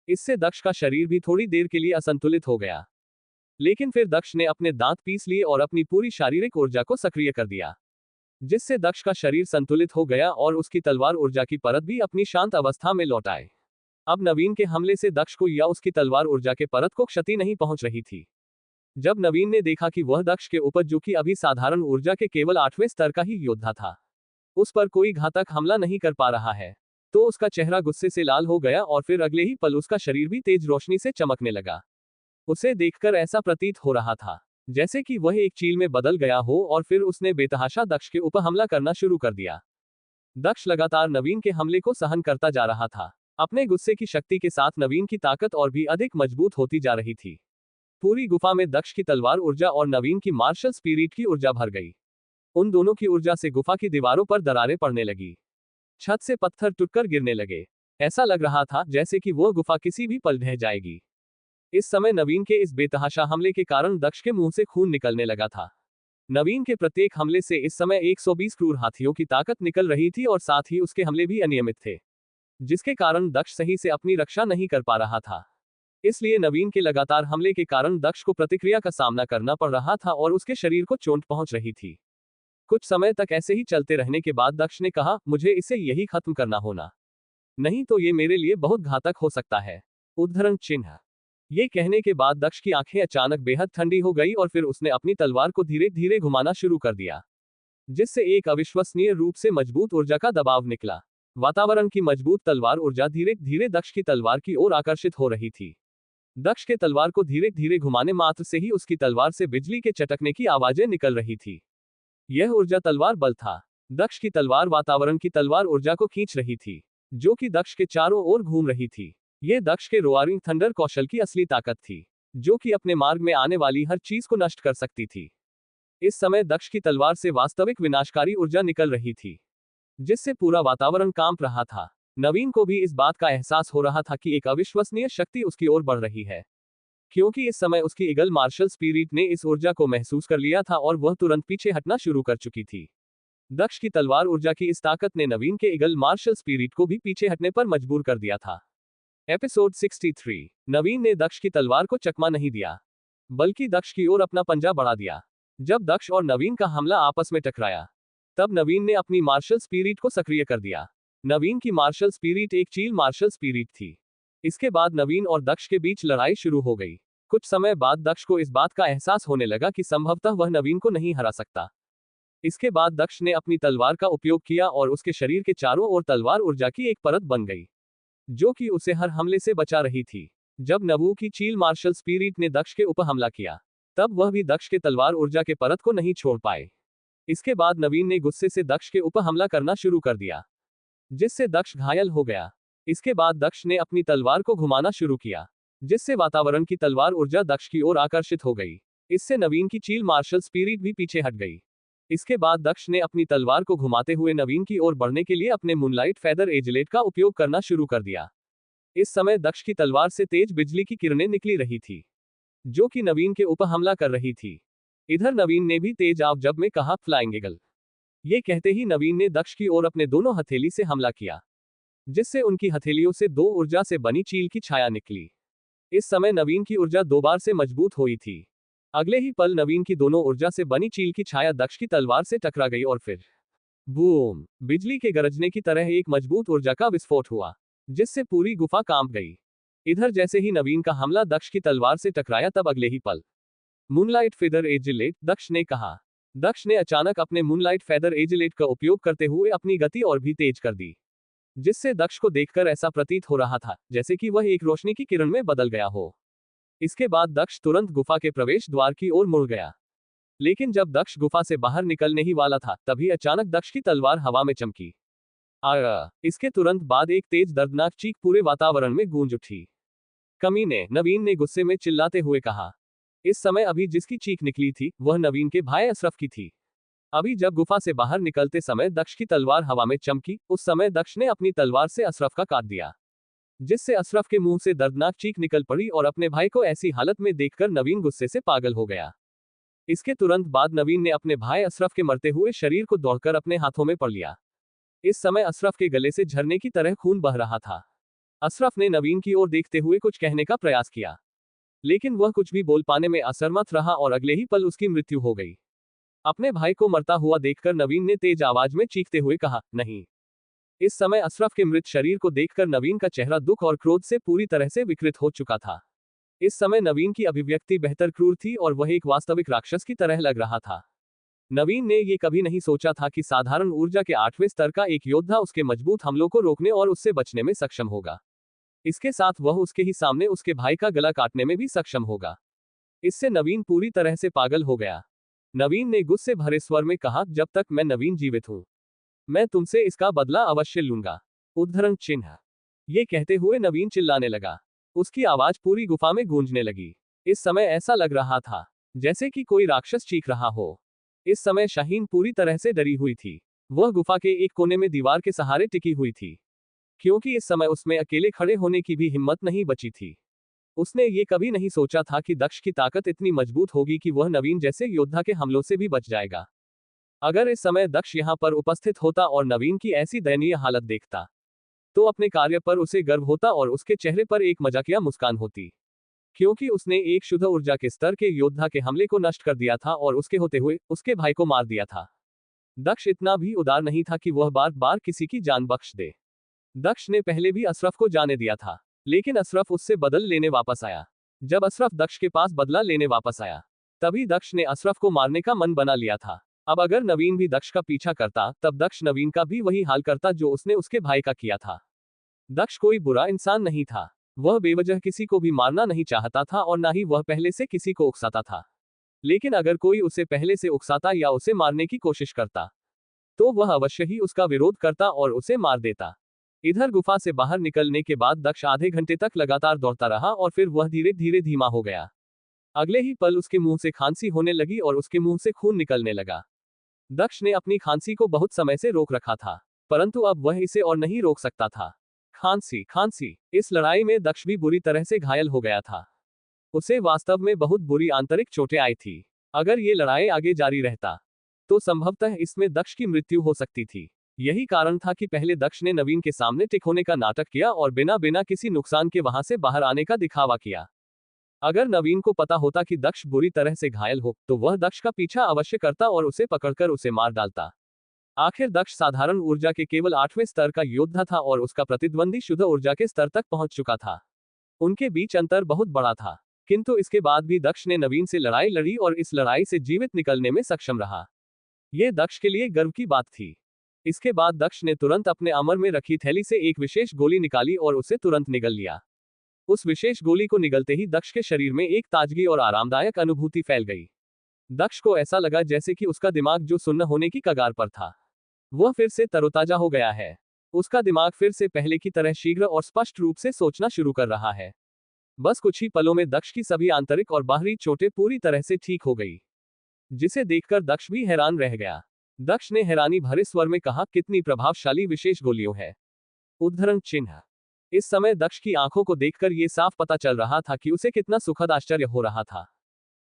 A: इससे दक्ष का शरीर भी थोड़ी देर के लिए असंतुलित हो गया, लेकिन फिर दक्ष ने अपने दांत पीस लिए और अपनी पूरी शारीरिक ऊर्जा को सक्रिय कर दिया। जिससे दक्ष का शरीर संतुलित हो गया और उसकी तलवार ऊर्जा की परत भी अपनी शांत अवस्था में लौट आए। अब नवीन के हमले से दक्ष को या उसकी तलवार ऊर्जा के परत को क्षति नहीं पहुंच रही थी। जब नवीन ने देखा कि वह दक्ष के ऊपर, जो कि अभी साधारण ऊर्जा के केवल 8वें स्तर का ही योद्धा था, उस पर कोई घातक हमला नहीं कर पा रहा है, तो उसका चेहरा गुस्से से लाल हो गया और फिर अगले ही पल उसका शरीर भी तेज रोशनी से चमकने लगा। उसे देखकर ऐसा प्रतीत हो रहा था जैसे कि वह एक चील में बदल गया हो और फिर उसने बेतहाशा दक्ष के ऊपर हमला करना शुरू कर दिया। दक्ष लगातार नवीन के हमले को सहन करता जा रहा था। अपने गुस्से की शक्ति के साथ नवीन की ताकत और भी अधिक मजबूत होती जा रही थी। पूरी गुफा में दक्ष की तलवार ऊर्जा और नवीन की मार्शल स्पिरिट की ऊर्जा भर गई। उन दोनों की ऊर्जा से गुफा की दीवारों पर दरारें पड़ने लगी। छत से पत्थर टूटकर गिरने लगे। ऐसा लग रहा था जैसे कि वह गुफा किसी भी पल ढह जाएगी। इस समय नवीन के इस बेतहाशा हमले के कारण दक्ष के मुंह से खून निकलने लगा था। नवीन के प्रत्येक हमले से इस समय 120 क्रूर हाथियों की ताकत निकल रही थी और साथ ही उसके हमले भी अनियमित थे, जिसके कारण दक्ष सही से अपनी रक्षा नहीं कर पा रहा था। इसलिए नवीन के लगातार हमले के कारण दक्ष को प्रतिक्रिया का सामना करना पड़ रहा था और उसके शरीर को चोट पहुंच रही थी। कुछ समय तक ऐसे ही चलते रहने के बाद दक्ष ने कहा, मुझे इसे यही खत्म करना होना, नहीं तो ये मेरे लिए बहुत घातक हो सकता है। उद्धरण चिन्ह। ये कहने के बाद दक्ष की आंखें अचानक बेहद ठंडी हो गई और फिर उसने अपनी तलवार को धीरे धीरे घुमाना शुरू कर दिया, जिससे एक अविश्वसनीय रूप से मजबूत ऊर्जा का दबाव निकला। वातावरण की मजबूत तलवार ऊर्जा धीरे धीरे दक्ष की तलवार की ओर आकर्षित हो रही थी। दक्ष के तलवार को धीरे धीरे घुमाने मात्र से ही उसकी तलवार से बिजली के चटकने की आवाजें निकल रही थी। यह ऊर्जा तलवार बल था। दक्ष की तलवार वातावरण की तलवार ऊर्जा को खींच रही थी, जो कि दक्ष के चारों ओर घूम रही थी। यह दक्ष के रोआरिंग थंडर कौशल की असली ताकत थी, जो कि अपने मार्ग में आने वाली हर चीज को नष्ट कर सकती थी। इस समय दक्ष की तलवार से वास्तविक विनाशकारी ऊर्जा निकल रही थी, जिससे पूरा वातावरण कांप रहा था। नवीन को भी इस बात का एहसास हो रहा था कि एक अविश्वसनीय शक्ति उसकी ओर बढ़ रही है, क्योंकि इस समय उसकी ईगल मार्शल स्पिरिट ने इस ऊर्जा को महसूस कर लिया था और वह तुरंत पीछे हटना शुरू कर चुकी थी। दक्ष की तलवार ऊर्जा की इस ताकत ने नवीन के ईगल मार्शल स्पिरिट को भी पीछे हटने पर मजबूर कर दिया था। एपिसोड 63। नवीन ने दक्ष की तलवार को चकमा नहीं दिया, बल्कि दक्ष की ओर अपना पंजा बढ़ा दिया। जब दक्ष और नवीन का हमला आपस में टकराया, तब नवीन ने अपनी मार्शल स्पिरिट को सक्रिय कर दिया। नवीन की मार्शल स्पिरिट एक चील मार्शल स्पिरिट थी। इसके बाद नवीन और दक्ष के बीच लड़ाई शुरू हो गई। कुछ समय बाद दक्ष को इस बात का एहसास होने लगा कि संभवतः वह नवीन को नहीं हरा सकता। इसके बाद दक्ष ने अपनी तलवार का उपयोग किया और उसके शरीर के चारों ओर तलवार ऊर्जा की एक परत बन गई, जो कि उसे हर हमले से बचा रही थी। जब नवू की चील मार्शल स्पिरिट ने दक्ष के ऊपर हमला किया, तब वह भी दक्ष के तलवार ऊर्जा के परत को नहीं छोड़ पाए। इसके बाद नवीन ने गुस्से से दक्ष के ऊपर हमला करना शुरू कर दिया, जिससे दक्ष घायल हो गया। इसके बाद दक्ष ने अपनी तलवार को घुमाना शुरू किया, जिससे वातावरण की तलवार ऊर्जा दक्ष की ओर आकर्षित हो गई। इससे नवीन की चील मार्शल स्पिरिट भी पीछे हट गई। इसके बाद दक्ष ने अपनी तलवार को घुमाते हुए नवीन की ओर बढ़ने के लिए अपने मूनलाइट फेदर एजलेट का उपयोग करना शुरू कर दिया। इस समय दक्ष की तलवार से तेज बिजली की किरणें निकली रही थी, जो कि नवीन के ऊपर हमला कर रही थी। इधर नवीन ने भी तेज आवाज में कहा, फ्लाइंग ईगल। ये कहते ही नवीन ने दक्ष की ओर अपने दोनों हथेली से हमला किया, जिससे उनकी हथेलियों से दो ऊर्जा से बनी चील की छाया निकली। इस समय नवीन की ऊर्जा दो बार से मजबूत हुई थी। अगले ही पल नवीन की दोनों ऊर्जा से बनी चील की छाया दक्ष की तलवार से टकरा गई और फिर बूम, बिजली के गरजने की तरह एक मजबूत ऊर्जा का विस्फोट हुआ, जिससे पूरी गुफा कांप गई। इधर जैसे ही नवीन का हमला दक्ष की तलवार से टकराया, तब अगले ही पल मूनलाइट फेदर एजलेट, दक्ष ने कहा। दक्ष ने अचानक अपने मूनलाइट फेदर एजलेट का उपयोग करते हुए अपनी गति और भी तेज कर दी, जिससे दक्ष को देखकर ऐसा प्रतीत हो रहा था जैसे कि वह एक रोशनी की किरण में बदल गया हो। इसके बाद दक्ष तुरंत गुफा के प्रवेश द्वार की ओर मुड़ गया। लेकिन जब दक्ष गुफा से बाहर निकलने ही वाला था, तभी अचानक दक्ष की तलवार हवा में चमकी। इसके तुरंत बाद एक तेज दर्दनाक चीख पूरे वातावरण में गूंज उठी। कमीने, नवीन ने गुस्से में चिल्लाते हुए कहा। इस समय अभी जिसकी चीख निकली थी, वह नवीन के भाई अशरफ की थी। अभी जब गुफा से बाहर निकलते समय दक्ष की तलवार हवा में चमकी, उस समय दक्ष ने अपनी तलवार से अशरफ का काट दिया, जिससे अशरफ के मुंह से दर्दनाक चीख निकल पड़ी और अपने भाई को ऐसी हालत में देखकर नवीन गुस्से से पागल हो गया। इसके तुरंत बाद नवीन ने अपने भाई अशरफ के मरते हुए शरीर को दौड़कर अपने हाथों में पड़ लिया। इस समय अशरफ के गले से झरने की तरह खून बह रहा था। अशरफ ने नवीन की ओर देखते हुए कुछ कहने का प्रयास किया, लेकिन वह कुछ भी बोल पाने में असमर्थ रहा और अगले ही पल उसकी मृत्यु हो गई। अपने भाई को मरता हुआ देखकर नवीन ने तेज आवाज में चीखते हुए कहा, नहीं। इस समय अशरफ के मृत शरीर को देखकर नवीन का चेहरा दुख और क्रोध से पूरी तरह से विकृत हो चुका था। इस समय नवीन की अभिव्यक्ति बेहतर क्रूर थी और वह एक वास्तविक राक्षस की तरह लग रहा था। नवीन ने ये कभी नहीं सोचा था कि साधारण ऊर्जा के 8वें स्तर का एक योद्धा उसके मजबूत हमलों को रोकने और उससे बचने में सक्षम होगा। इसके साथ वह उसके ही सामने उसके भाई का गला काटने में भी सक्षम होगा। इससे नवीन पूरी तरह से पागल हो गया। नवीन ने गुस्से भरे स्वर में कहा, जब तक मैं नवीन जीवित हूं, मैं तुमसे इसका बदला अवश्य लूंगा। उद्धरण चिन्ह। ये कहते हुए नवीन चिल्लाने लगा। उसकी आवाज पूरी गुफा में गूंजने लगी। इस समय ऐसा लग रहा था जैसे कि कोई राक्षस चीख रहा हो। इस समय शाहीन पूरी तरह से डरी हुई थी। वह गुफा के एक कोने में दीवार के सहारे टिकी हुई थी, क्योंकि इस समय उसमें अकेले खड़े होने की भी हिम्मत नहीं बची थी। उसने ये कभी नहीं सोचा था कि दक्ष की ताकत इतनी मजबूत होगी कि वह नवीन जैसे योद्धा के हमलों से भी बच जाएगा। अगर इस समय दक्ष यहाँ पर उपस्थित होता और नवीन की ऐसी दयनीय हालत देखता, तो अपने कार्य पर उसे गर्व होता और उसके चेहरे पर एक मजाकिया मुस्कान होती, क्योंकि उसने एक शुद्ध ऊर्जा के स्तर के योद्धा के हमले को नष्ट कर दिया था और उसके होते हुए उसके भाई को मार दिया था। दक्ष इतना भी उदार नहीं था कि वह बार बार किसी की जान बख्श दे। दक्ष ने पहले भी अशरफ को जाने दिया था, लेकिन अशरफ उससे बदल लेने वापस आया। जब अशरफ दक्ष के पास बदला लेने वापस आया, तभी दक्ष ने अशरफ को मारने का मन बना लिया था। अब अगर नवीन भी दक्ष का पीछा करता, तब दक्ष नवीन का भी वही हाल करता जो उसने उसके भाई का किया था। दक्ष कोई बुरा इंसान नहीं था। वह बेवजह किसी को भी मारना नहीं चाहता था और ना ही वह पहले से किसी को उकसाता था। लेकिन अगर कोई उसे पहले से उकसाता या उसे मारने की कोशिश करता, तो वह अवश्य ही उसका विरोध करता और उसे मार देता। इधर गुफा से बाहर निकलने के बाद दक्ष आधे घंटे तक लगातार दौड़ता रहा और फिर वह धीरे धीरे धीमा हो गया। अगले ही पल उसके मुंह से खांसी होने लगी और उसके मुंह से खून निकलने लगा। दक्ष ने अपनी खांसी को बहुत समय से रोक रखा था, परंतु अब वह इसे और नहीं रोक सकता था। खांसी खांसी। इस लड़ाई में दक्ष भी बुरी तरह से घायल हो गया था। उसे वास्तव में बहुत बुरी आंतरिक चोटें आई थी। अगर ये लड़ाई आगे जारी रहता, तो संभवतः इसमें दक्ष की मृत्यु हो सकती थी। यही कारण था कि पहले दक्ष ने नवीन के सामने टिक होने का नाटक किया और बिना बिना किसी नुकसान के वहां से बाहर आने का दिखावा किया। अगर नवीन को पता होता कि दक्ष बुरी तरह से घायल हो, तो वह दक्ष का पीछा अवश्य करता और उसे पकड़कर उसे मार डालता। आखिर दक्ष साधारण ऊर्जा के केवल 8वें स्तर का योद्धा था और उसका प्रतिद्वंदी शुद्ध ऊर्जा के स्तर तक पहुंच चुका था। उनके बीच अंतर बहुत बड़ा था, किंतु इसके बाद भी दक्ष ने नवीन से लड़ाई लड़ी और इस लड़ाई से जीवित निकलने में सक्षम रहा। यह दक्ष के लिए गर्व की बात थी। इसके बाद दक्ष ने तुरंत अपने अमर में रखी थैली से एक विशेष गोली निकाली और उसे तुरंत निगल लिया। उस विशेष गोली को निगलते ही दक्ष के शरीर में एक ताजगी और आरामदायक अनुभूति फैल गई। दक्ष को ऐसा लगा जैसे कि उसका दिमाग जो सुन्न होने की कगार पर था, वह फिर से तरोताजा हो गया है। उसका दिमाग फिर से पहले की तरह शीघ्र और स्पष्ट रूप से सोचना शुरू कर रहा है। बस कुछ ही पलों में दक्ष की सभी आंतरिक और बाहरी चोटें पूरी तरह से ठीक हो गई, जिसे देखकर दक्ष भी हैरान रह गया। दक्ष ने हैरानी भरे स्वर में कहा, कितनी प्रभावशाली विशेष गोलियों है। उद्धरण चिन्ह। इस समय दक्ष की आंखों को देखकर यह साफ पता चल रहा था कि उसे कितना सुखद आश्चर्य हो रहा था।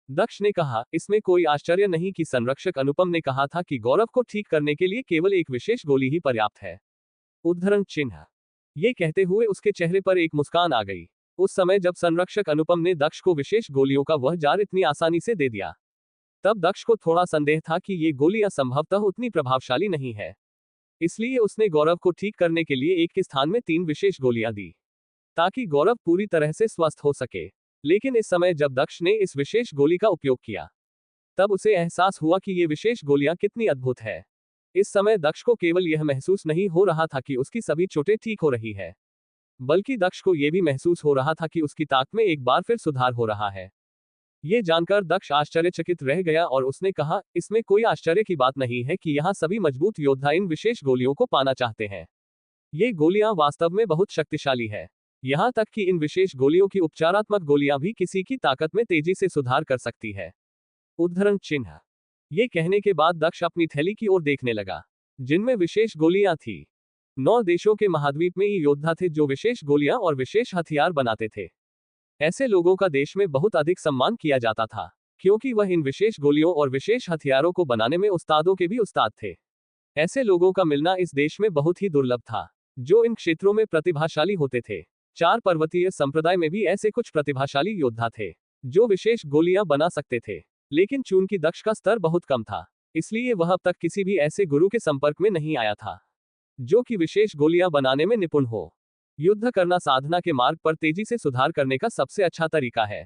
A: दक्ष ने कहा, इसमें कोई आश्चर्य नहीं कि संरक्षक अनुपम ने कहा था कि गौरव को ठीक करने के लिए केवल एक विशेष गोली ही पर्याप्त है। उद्धरण चिन्ह। ये कहते हुए उसके चेहरे पर एक मुस्कान आ गई। उस समय जब संरक्षक अनुपम ने दक्ष को विशेष गोलियों का वह जार इतनी आसानी से दे दिया, तब दक्ष को थोड़ा संदेह था कि ये गोलियां संभवतः उतनी प्रभावशाली नहीं है। इसलिए उसने गौरव को ठीक करने के लिए एक के स्थान में 3 विशेष गोलियां दी, ताकि गौरव पूरी तरह से स्वस्थ हो सके। लेकिन इस समय जब दक्ष ने इस विशेष गोली का उपयोग किया, तब उसे एहसास हुआ कि ये विशेष गोलियां कितनी अद्भुत है। इस समय दक्ष को केवल यह महसूस नहीं हो रहा था कि उसकी सभी चोटें ठीक हो रही है, बल्कि दक्ष को यह भी महसूस हो रहा था कि उसकी ताकत में एक बार फिर सुधार हो रहा है। ये जानकर दक्ष आश्चर्यचकित रह गया और उसने कहा, इसमें कोई आश्चर्य की बात नहीं है कि यहाँ सभी मजबूत योद्धा इन विशेष गोलियों को पाना चाहते हैं। ये गोलियां वास्तव में बहुत शक्तिशाली है। यहाँ तक कि इन विशेष गोलियों की उपचारात्मक गोलियां भी किसी की ताकत में तेजी से सुधार कर सकती है। उद्धरण चिन्ह। ये कहने के बाद दक्ष अपनी थैली की ओर देखने लगा, जिनमें विशेष गोलियां थी। 9 देशों के महाद्वीप में ये योद्धा थे जो विशेष गोलियां और विशेष हथियार बनाते थे। ऐसे लोगों का देश में बहुत अधिक सम्मान किया जाता था, क्योंकि वह इन विशेष गोलियों और विशेष हथियारों को बनाने में उस्तादों के भी उस्ताद थे। ऐसे लोगों का मिलना इस देश में बहुत ही दुर्लभ था, जो इन क्षेत्रों में प्रतिभाशाली होते थे। 4 पर्वतीय संप्रदाय में भी ऐसे कुछ प्रतिभाशाली योद्धा थे, जो विशेष गोलियां बना सकते थे, लेकिन चूंकि दक्ष का स्तर बहुत कम था, इसलिए वह अब तक किसी भी ऐसे गुरु के संपर्क में नहीं आया था जो कि विशेष गोलियां बनाने में निपुण हो। युद्ध करना साधना के मार्ग पर तेजी से सुधार करने का सबसे अच्छा तरीका है,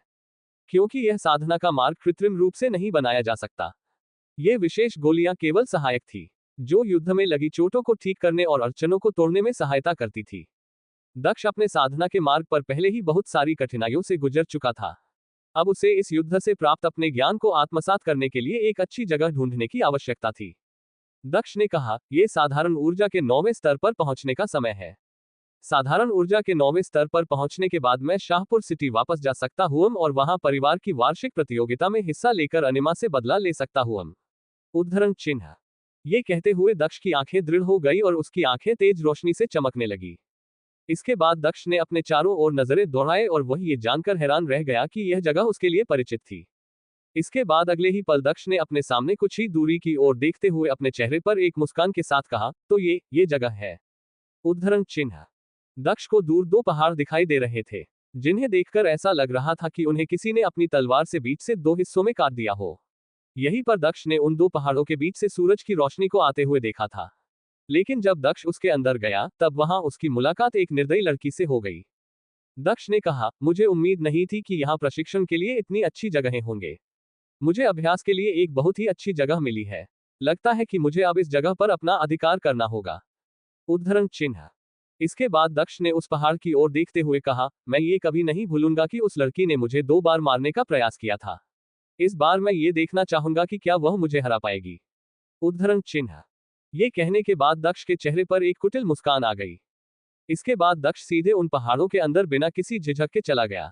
A: क्योंकि यह साधना का मार्ग कृत्रिम रूप से नहीं बनाया जा सकता। ये विशेष गोलियां केवल सहायक थी, जो युद्ध में लगी चोटों को ठीक करने और अड़चनों को तोड़ने में सहायता करती थी। दक्ष अपने साधना के मार्ग पर पहले ही बहुत सारी कठिनाइयों से गुजर चुका था। अब उसे इस युद्ध से प्राप्त अपने ज्ञान को आत्मसात करने के लिए एक अच्छी जगह ढूंढने की आवश्यकता थी। दक्ष ने कहा, यह साधारण ऊर्जा के 9वें स्तर पर पहुंचने का समय है। साधारण ऊर्जा के 9वें स्तर पर पहुंचने के बाद मैं शाहपुर सिटी वापस जा सकता हूं और वहां परिवार की वार्षिक प्रतियोगिता में हिस्सा लेकर अनिमा से बदला ले सकता हूं। उद्धरण चिन्ह। ये कहते हुए दक्ष की आंखें दृढ़ हो गई और उसकी आंखें तेज रोशनी से चमकने लगी। इसके बाद दक्ष ने अपने चारों ओर नजरें दौड़ाए और वह ये जानकर हैरान रह गया कि यह जगह उसके लिए परिचित थी। इसके बाद अगले ही पल दक्ष ने अपने सामने कुछ ही दूरी की ओर देखते हुए अपने चेहरे पर एक मुस्कान के साथ कहा, तो ये जगह है। उद्धरण चिन्ह। दक्ष को दूर 2 पहाड़ दिखाई दे रहे थे, जिन्हें देखकर ऐसा लग रहा था कि उन्हें किसी ने अपनी तलवार से बीच से 2 हिस्सों में काट दिया हो। यहीं पर दक्ष ने उन 2 पहाड़ों के बीच से सूरज की रोशनी को आते हुए देखा था। लेकिन जब दक्ष उसके अंदर गया तब वहां उसकी मुलाकात एक निर्दयी लड़की से हो गई। दक्ष ने कहा, मुझे उम्मीद नहीं थी कि यहाँ प्रशिक्षण के लिए इतनी अच्छी जगहें होंगे। मुझे अभ्यास के लिए एक बहुत ही अच्छी जगह मिली है। लगता है कि मुझे अब इस जगह पर अपना अधिकार करना होगा। उद्धरण चिन्ह। इसके बाद दक्ष ने उस पहाड़ की ओर देखते हुए कहा, मैं ये कभी नहीं भूलूंगा कि उस लड़की ने मुझे 2 बार मारने का प्रयास किया था। इस बार मैं ये देखना चाहूंगा कि क्या वह मुझे हरा पाएगी। उद्धरण चिन्ह। ये कहने के बाद दक्ष के चेहरे पर एक कुटिल मुस्कान आ गई। इसके बाद दक्ष सीधे उन पहाड़ों के अंदर बिना किसी झिझक के चला गया।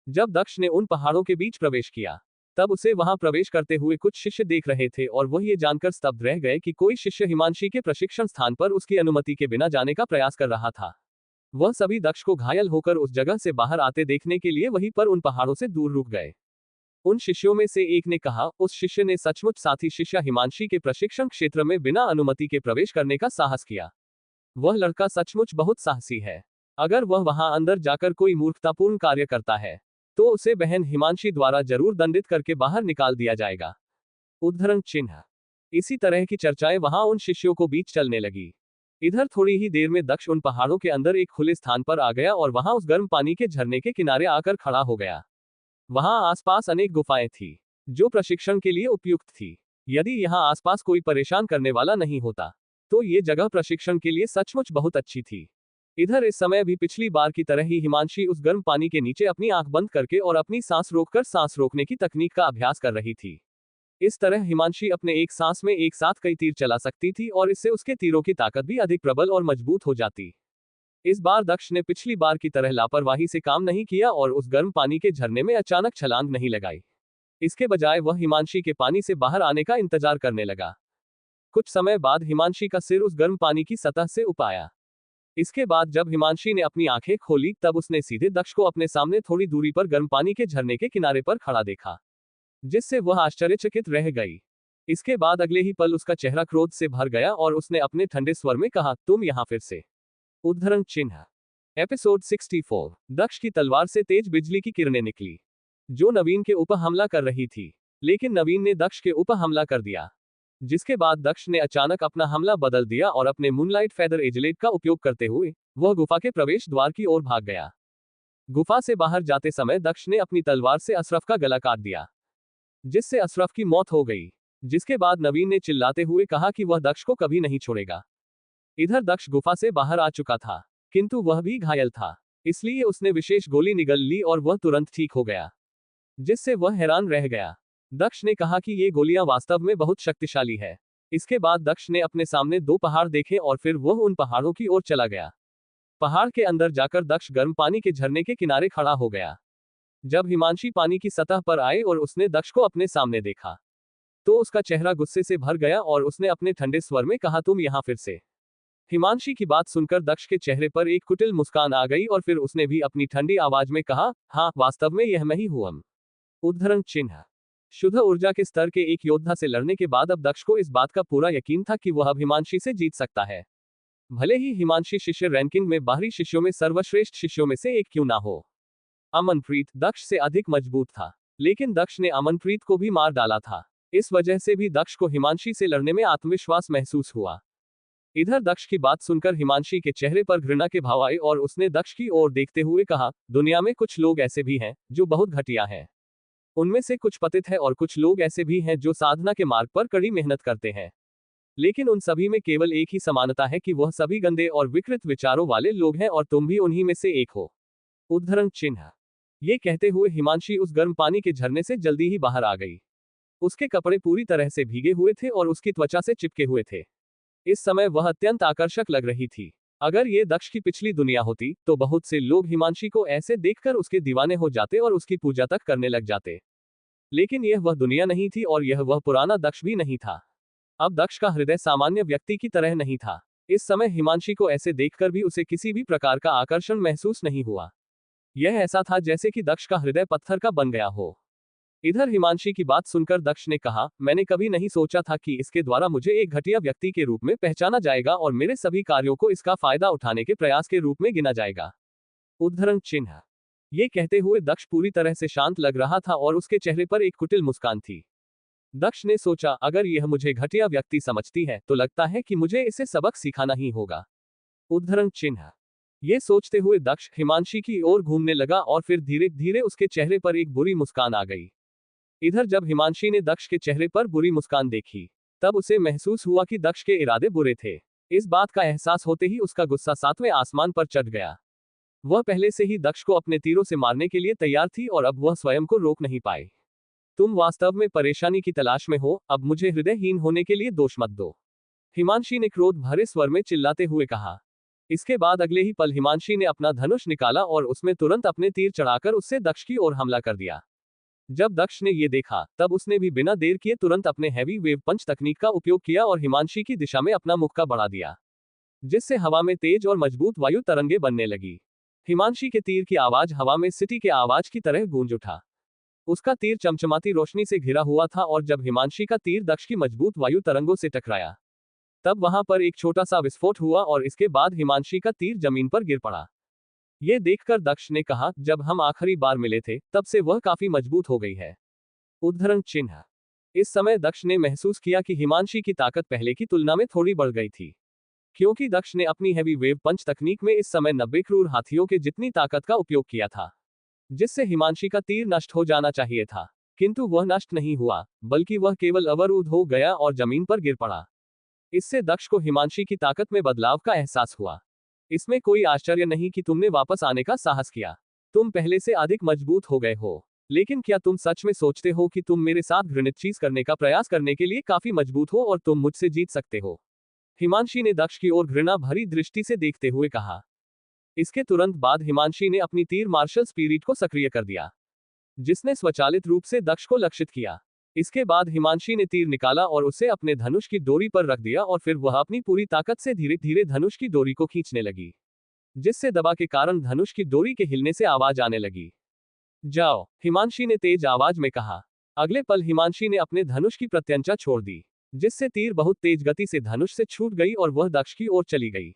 A: जब दक्ष ने उन पहाड़ों के बीच प्रवेश किया तब उसे वहां प्रवेश करते हुए कुछ शिष्य देख रहे थे और वह ये जानकर स्तब्ध रह गए कि कोई शिष्य हिमांशी के प्रशिक्षण स्थान पर उसकी अनुमति के बिना जाने का प्रयास कर रहा था। वह सभी दक्ष को घायल होकर उस जगह से बाहर आते देखने के लिए वहीं पर उन पहाड़ों से दूर रुक गए। उन शिष्यों में से एक ने कहा, उस शिष्य ने सचमुच साथी शिष्य हिमांशी के प्रशिक्षण क्षेत्र में बिना अनुमति के प्रवेश करने का साहस किया। वह लड़का सचमुच बहुत साहसी है। अगर वह वहां अंदर जाकर कोई मूर्खतापूर्ण कार्य करता है तो उसे बहन हिमांशी द्वारा जरूर दंडित करके बाहर निकाल दिया जाएगा। उद्धरण चिन्ह। इसी तरह की चर्चाएं वहां उन शिष्यों को बीच चलने लगी। इधर थोड़ी ही देर में दक्ष उन पहाड़ों के अंदर एक खुले स्थान पर आ गया और वहां उस गर्म पानी के झरने के किनारे आकर खड़ा हो गया। वहां आसपास अनेक गुफाएं थी जो प्रशिक्षण के लिए उपयुक्त थी। यदि यहां आसपास कोई परेशान करने वाला नहीं होता तो ये जगह प्रशिक्षण के लिए सचमुच बहुत अच्छी थी। इधर इस समय भी पिछली बार की तरह ही हिमांशी उस गर्म पानी के नीचे अपनी आंख बंद करके और अपनी सांस रोककर सांस रोकने की तकनीक का अभ्यास कर रही थी। इस तरह हिमांशी अपने एक सांस में एक साथ कई तीर चला सकती थी और इससे उसके तीरों की ताकत भी अधिक प्रबल और मजबूत हो जाती। इस बार दक्ष ने पिछली बार की तरह लापरवाही से काम नहीं किया और उस गर्म पानी के झरने में अचानक छलांग नहीं लगाई। इसके बजाय वह हिमांशी के पानी से बाहर आने का इंतजार करने लगा। कुछ समय बाद हिमांशी का सिर उस गर्म पानी की सतह से ऊपर आया। इसके बाद जब हिमांशी ने अपनी आंखें खोली तब उसने सीधे दक्ष को अपने सामने थोड़ी दूरी पर गर्म पानी के झरने के किनारे पर खड़ा देखा, जिससे वह आश्चर्यचकित रह गई। इसके बाद अगले ही पल उसका चेहरा क्रोध से भर गया और उसने अपने ठंडे स्वर में कहा, तुम यहाँ फिर से। उद्धरण चिन्ह। एपिसोड 64। दक्ष की तलवार से तेज बिजली की किरणें निकली जो नवीन के ऊपर हमला कर रही थी, लेकिन नवीन ने दक्ष के ऊपर हमला कर दिया, जिसके बाद दक्ष ने अचानक अपना हमला बदल दिया और अपने मूनलाइट फेदर एजलेट का उपयोग करते हुए वह गुफा के प्रवेश द्वार की ओर भाग गया। गुफा से बाहर जाते समय दक्ष ने अपनी तलवार से अशरफ का गला काट दिया, जिससे अशरफ की मौत हो गई। जिसके बाद नवीन ने चिल्लाते हुए कहा कि वह दक्ष को कभी नहीं छोड़ेगा। इधर दक्ष गुफा से बाहर आ चुका था, किंतु वह भी घायल था, इसलिए उसने विशेष गोली निगल ली और वह तुरंत ठीक हो गया, जिससे वह हैरान रह गया। दक्ष ने कहा कि ये गोलियां वास्तव में बहुत शक्तिशाली है। इसके बाद दक्ष ने अपने सामने 2 पहाड़ देखे और फिर वह उन पहाड़ों की ओर चला गया। पहाड़ के अंदर जाकर दक्ष गर्म पानी के झरने के किनारे खड़ा हो गया। जब हिमांशी पानी की सतह पर आए और उसने दक्ष को अपने सामने देखा तो उसका चेहरा गुस्से से भर गया और उसने अपने ठंडे स्वर में कहा, तुम यहाँ फिर से। हिमांशी की बात सुनकर दक्ष के चेहरे पर एक कुटिल मुस्कान आ गई और फिर उसने भी अपनी ठंडी आवाज में कहा, हाँ वास्तव में यह मैं ही हूं। उद्धरण चिन्ह। शुद्ध ऊर्जा के स्तर के एक योद्धा से लड़ने के बाद अब दक्ष को इस बात का पूरा यकीन था कि वह अब हिमांशी से जीत सकता है। भले ही हिमांशी शिष्य रैंकिंग में बाहरी शिष्यों में सर्वश्रेष्ठ शिष्यों में से एक क्यों ना हो। अमनप्रीत दक्ष से अधिक मजबूत था, लेकिन दक्ष ने अमनप्रीत को भी मार डाला था। इस वजह से भी दक्ष को हिमांशी से लड़ने में आत्मविश्वास महसूस हुआ। इधर दक्ष की बात सुनकर हिमांशी के चेहरे पर घृणा के भाव आए और उसने दक्ष की ओर देखते हुए कहा, दुनिया में कुछ लोग ऐसे भी हैं जो बहुत घटिया हैं। उनमें से कुछ पतित है और कुछ लोग ऐसे भी हैं जो साधना के मार्ग पर कड़ी मेहनत करते हैं। लेकिन उन सभी में केवल एक ही समानता है कि वह सभी गंदे और विकृत विचारों वाले लोग हैं और तुम भी उन्हीं में से एक हो। उद्धरण चिन्ह। ये कहते हुए हिमांशी उस गर्म पानी के झरने से जल्दी ही बाहर आ गई। उसके कपड़े पूरी तरह से भीगे हुए थे और उसकी त्वचा से चिपके हुए थे। इस समय वह अत्यंत आकर्षक लग रही थी। अगर ये दक्ष की पिछली दुनिया होती तो बहुत से लोग हिमांशी को ऐसे देखकर उसके दीवाने हो जाते और उसकी पूजा तक करने लग जाते। लेकिन यह वह दुनिया नहीं थी और यह वह पुराना दक्ष भी नहीं था। अब दक्ष का हृदय सामान्य व्यक्ति की तरह नहीं था। इस समय हिमांशी को ऐसे देखकर भी उसे किसी भी प्रकार का आकर्षण महसूस नहीं हुआ। यह ऐसा था जैसे कि दक्ष का हृदय पत्थर का बन गया हो। इधर हिमांशी की बात सुनकर दक्ष ने कहा, मैंने कभी नहीं सोचा था कि इसके द्वारा मुझे एक घटिया व्यक्ति के रूप में पहचाना जाएगा और मेरे सभी कार्यों को इसका फायदा उठाने के प्रयास के रूप में गिना जाएगा। उद्धरण चिन्ह। ये कहते हुए दक्ष पूरी तरह से शांत लग रहा था और उसके चेहरे पर एक कुटिल मुस्कान थी। दक्ष ने सोचा, अगर यह मुझे घटिया व्यक्ति समझती है तो लगता है कि मुझे इसे सबक सिखाना ही होगा। उद्धरण चिन्ह। ये सोचते हुए दक्ष हिमांशी की ओर घूमने लगा और फिर धीरे धीरे उसके चेहरे पर एक बुरी मुस्कान आ गई। इधर जब हिमांशी ने दक्ष के चेहरे पर बुरी मुस्कान देखी, तब उसे महसूस हुआ कि दक्ष के इरादे बुरे थे। इस बात का एहसास होते ही उसका गुस्सा सातवें आसमान पर चढ़ गया। वह पहले से ही दक्ष को अपने तीरों से मारने के लिए तैयार थी और अब वह स्वयं को रोक नहीं पाई। तुम वास्तव में परेशानी की तलाश में हो, अब मुझे हृदयहीन होने के लिए दोष मत दो, हिमांशी ने क्रोध भरे स्वर में चिल्लाते हुए कहा। इसके बाद अगले ही पल हिमांशी ने अपना धनुष निकाला और उसमें तुरंत अपने तीर चढ़ाकर उससे दक्ष की ओर हमला कर दिया। जब दक्ष ने ये देखा, तब उसने भी बिना देर किए तुरंत अपने हैवी वेव पंच तकनीक का उपयोग किया और हिमांशी की दिशा में अपना मुक्का बढ़ा दिया, जिससे हवा में तेज और मजबूत वायु तरंगे बनने लगी। हिमांशी के तीर की आवाज हवा में सिटी के आवाज की तरह गूंज उठा। उसका तीर चमचमाती रोशनी से घिरा हुआ था और जब हिमांशी का तीर दक्ष की मजबूत वायु तरंगों से टकराया, तब वहां पर एक छोटा सा विस्फोट हुआ और इसके बाद हिमांशी का तीर जमीन पर गिर पड़ा। ये देखकर दक्ष ने कहा, जब हम आखिरी बार मिले थे तब से वह काफी मजबूत हो गई है। उद्धरण चिन्ह। इस समय दक्ष ने महसूस किया कि हिमांशी की ताकत पहले की तुलना में थोड़ी बढ़ गई थी, क्योंकि दक्ष ने अपनी हैवी वेव पंच तकनीक में इस समय 90 क्रूर हाथियों के जितनी ताकत का उपयोग किया था, जिससे हिमांशी का तीर नष्ट हो जाना चाहिए था, किंतु वह नष्ट नहीं हुआ, बल्कि वह केवल अवरुद्ध हो गया और जमीन पर गिर पड़ा। इससे दक्ष को हिमांशी की ताकत में बदलाव का एहसास हुआ। इसमें कोई आश्चर्य नहीं कि तुमने वापस आने का साहस किया। तुम पहले से अधिक मजबूत हो गए हो। लेकिन क्या तुम सच में सोचते हो कि तुम मेरे साथ घृणित चीज करने का प्रयास करने के लिए काफी मजबूत हो और तुम मुझसे जीत सकते हो? हिमांशी ने दक्ष की ओर घृणा भरी दृष्टि से देखते हुए कहा। इसके तुरंत बाद हिमांशी ने अपनी तीर मार्शल स्पिरिट को सक्रिय कर दिया, जिसने स्वचालित रूप से दक्ष को लक्षित किया। इसके बाद हिमांशी ने तीर निकाला और उसे अपने धनुष की डोरी पर रख दिया और फिर वह अपनी पूरी ताकत से धीरे धीरे धनुष की डोरी को खींचने लगी, जिससे दबा के कारण धनुष की डोरी के हिलने से आवाज आने लगी। जाओ, हिमांशी ने तेज आवाज में कहा। अगले पल हिमांशी ने अपने धनुष की प्रत्यंचा छोड़ दी, जिससे तीर बहुत तेज गति से धनुष से छूट गई और वह दक्ष की ओर चली गई।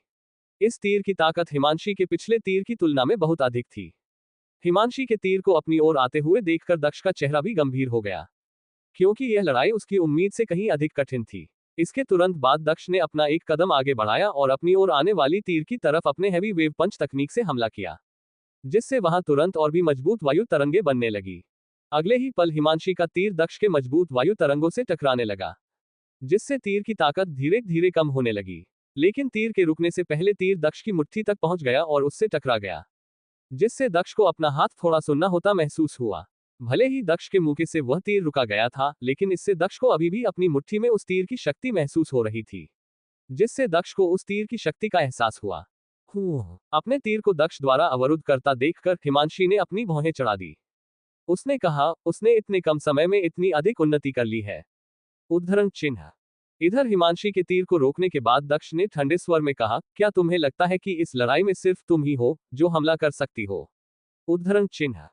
A: इस तीर की ताकत हिमांशी के पिछले तीर की तुलना में बहुत अधिक थी। हिमांशी के तीर को अपनी ओर आते हुए देखकर दक्ष का चेहरा भी गंभीर हो गया, क्योंकि यह लड़ाई उसकी उम्मीद से कहीं अधिक कठिन थी। इसके तुरंत बाद दक्ष ने अपना एक कदम आगे बढ़ाया और अपनी ओर आने वाली तीर की तरफ अपने हैवी वेव पंच तकनीक से हमला किया, जिससे वहां तुरंत और भी मजबूत वायु तरंगे बनने लगी। अगले ही पल हिमांशी का तीर दक्ष के मजबूत वायु तरंगों से टकराने लगा, जिससे तीर की ताकत धीरे धीरे कम होने लगी। लेकिन तीर के रुकने से पहले तीर दक्ष की मुट्ठी तक पहुंच गया और उससे टकरा गया, जिससे दक्ष को अपना हाथ थोड़ा सुन्ना होता महसूस हुआ। भले ही दक्ष के मुंह से वह तीर रुका गया था, लेकिन इससे दक्ष को अभी भी अपनी मुट्ठी में उस तीर की शक्ति महसूस हो रही थी, जिससे दक्ष को उस तीर की शक्ति का एहसास हुआ। अपने तीर को दक्ष द्वारा अवरुद्ध करता देखकर हिमांशी ने अपनी भौहें चढ़ा दी। उसने कहा, उसने इतने कम समय में इतनी अधिक उन्नति कर ली है। उद्धरण चिन्ह। इधर हिमांशी के तीर को रोकने के बाद दक्ष ने ठंडे स्वर में कहा, क्या तुम्हें लगता है कि इस लड़ाई में सिर्फ तुम ही हो जो हमला कर सकती हो? उद्धरण चिन्ह।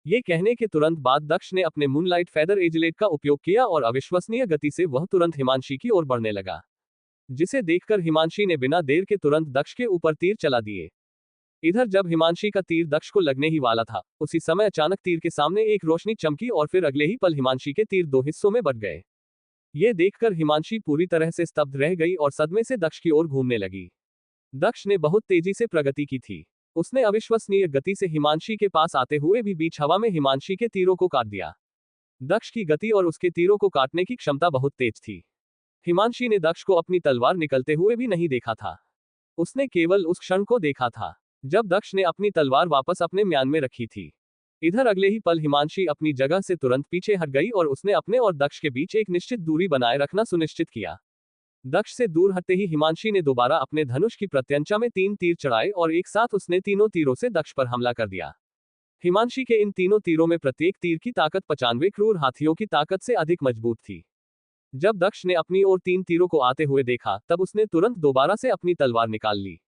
A: ये कहने के तुरंत बाद दक्ष ने अपने मूनलाइट फेदर एजिलेट का उपयोग किया और अविश्वसनीय गति से वह तुरंत हिमांशी की ओर बढ़ने लगा, जिसे देखकर हिमांशी ने बिना देर के तुरंत दक्ष के ऊपर तीर चला दिए। इधर जब हिमांशी का तीर दक्ष को लगने ही वाला था, उसी समय अचानक तीर के सामने एक रोशनी चमकी और फिर अगले ही पल हिमांशी के तीर दो हिस्सों में बट गए। ये देखकर हिमांशी पूरी तरह से स्तब्ध रह गई और सदमे से दक्ष की ओर घूमने लगी। दक्ष ने बहुत तेजी से प्रगति की थी। उसने अविश्वसनीय गति से हिमांशी के पास आते हुए भी बीच हवा में हिमांशी के तीरों को काट दिया। दक्ष की गति और उसके तीरों को काटने की क्षमता बहुत तेज थी। हिमांशी ने दक्ष को अपनी तलवार निकलते हुए भी नहीं देखा था। उसने केवल उस क्षण को देखा था जब दक्ष ने अपनी तलवार वापस अपने म्यान में रखी थी। इधर अगले ही पल हिमांशी अपनी जगह से तुरंत पीछे हट गई और उसने अपने और दक्ष के बीच एक निश्चित दूरी बनाए रखना सुनिश्चित किया। दक्ष से दूर हटते ही हिमांशी ने दोबारा अपने धनुष की प्रत्यंचा में 3 तीर चढ़ाए और एक साथ उसने तीनों तीरों से दक्ष पर हमला कर दिया। हिमांशी के इन तीनों तीरों में प्रत्येक तीर की ताकत 95 क्रूर हाथियों की ताकत से अधिक मजबूत थी। जब दक्ष ने अपनी ओर 3 तीरों को आते हुए देखा तब उसने तुरंत दोबारा से अपनी तलवार निकाल ली।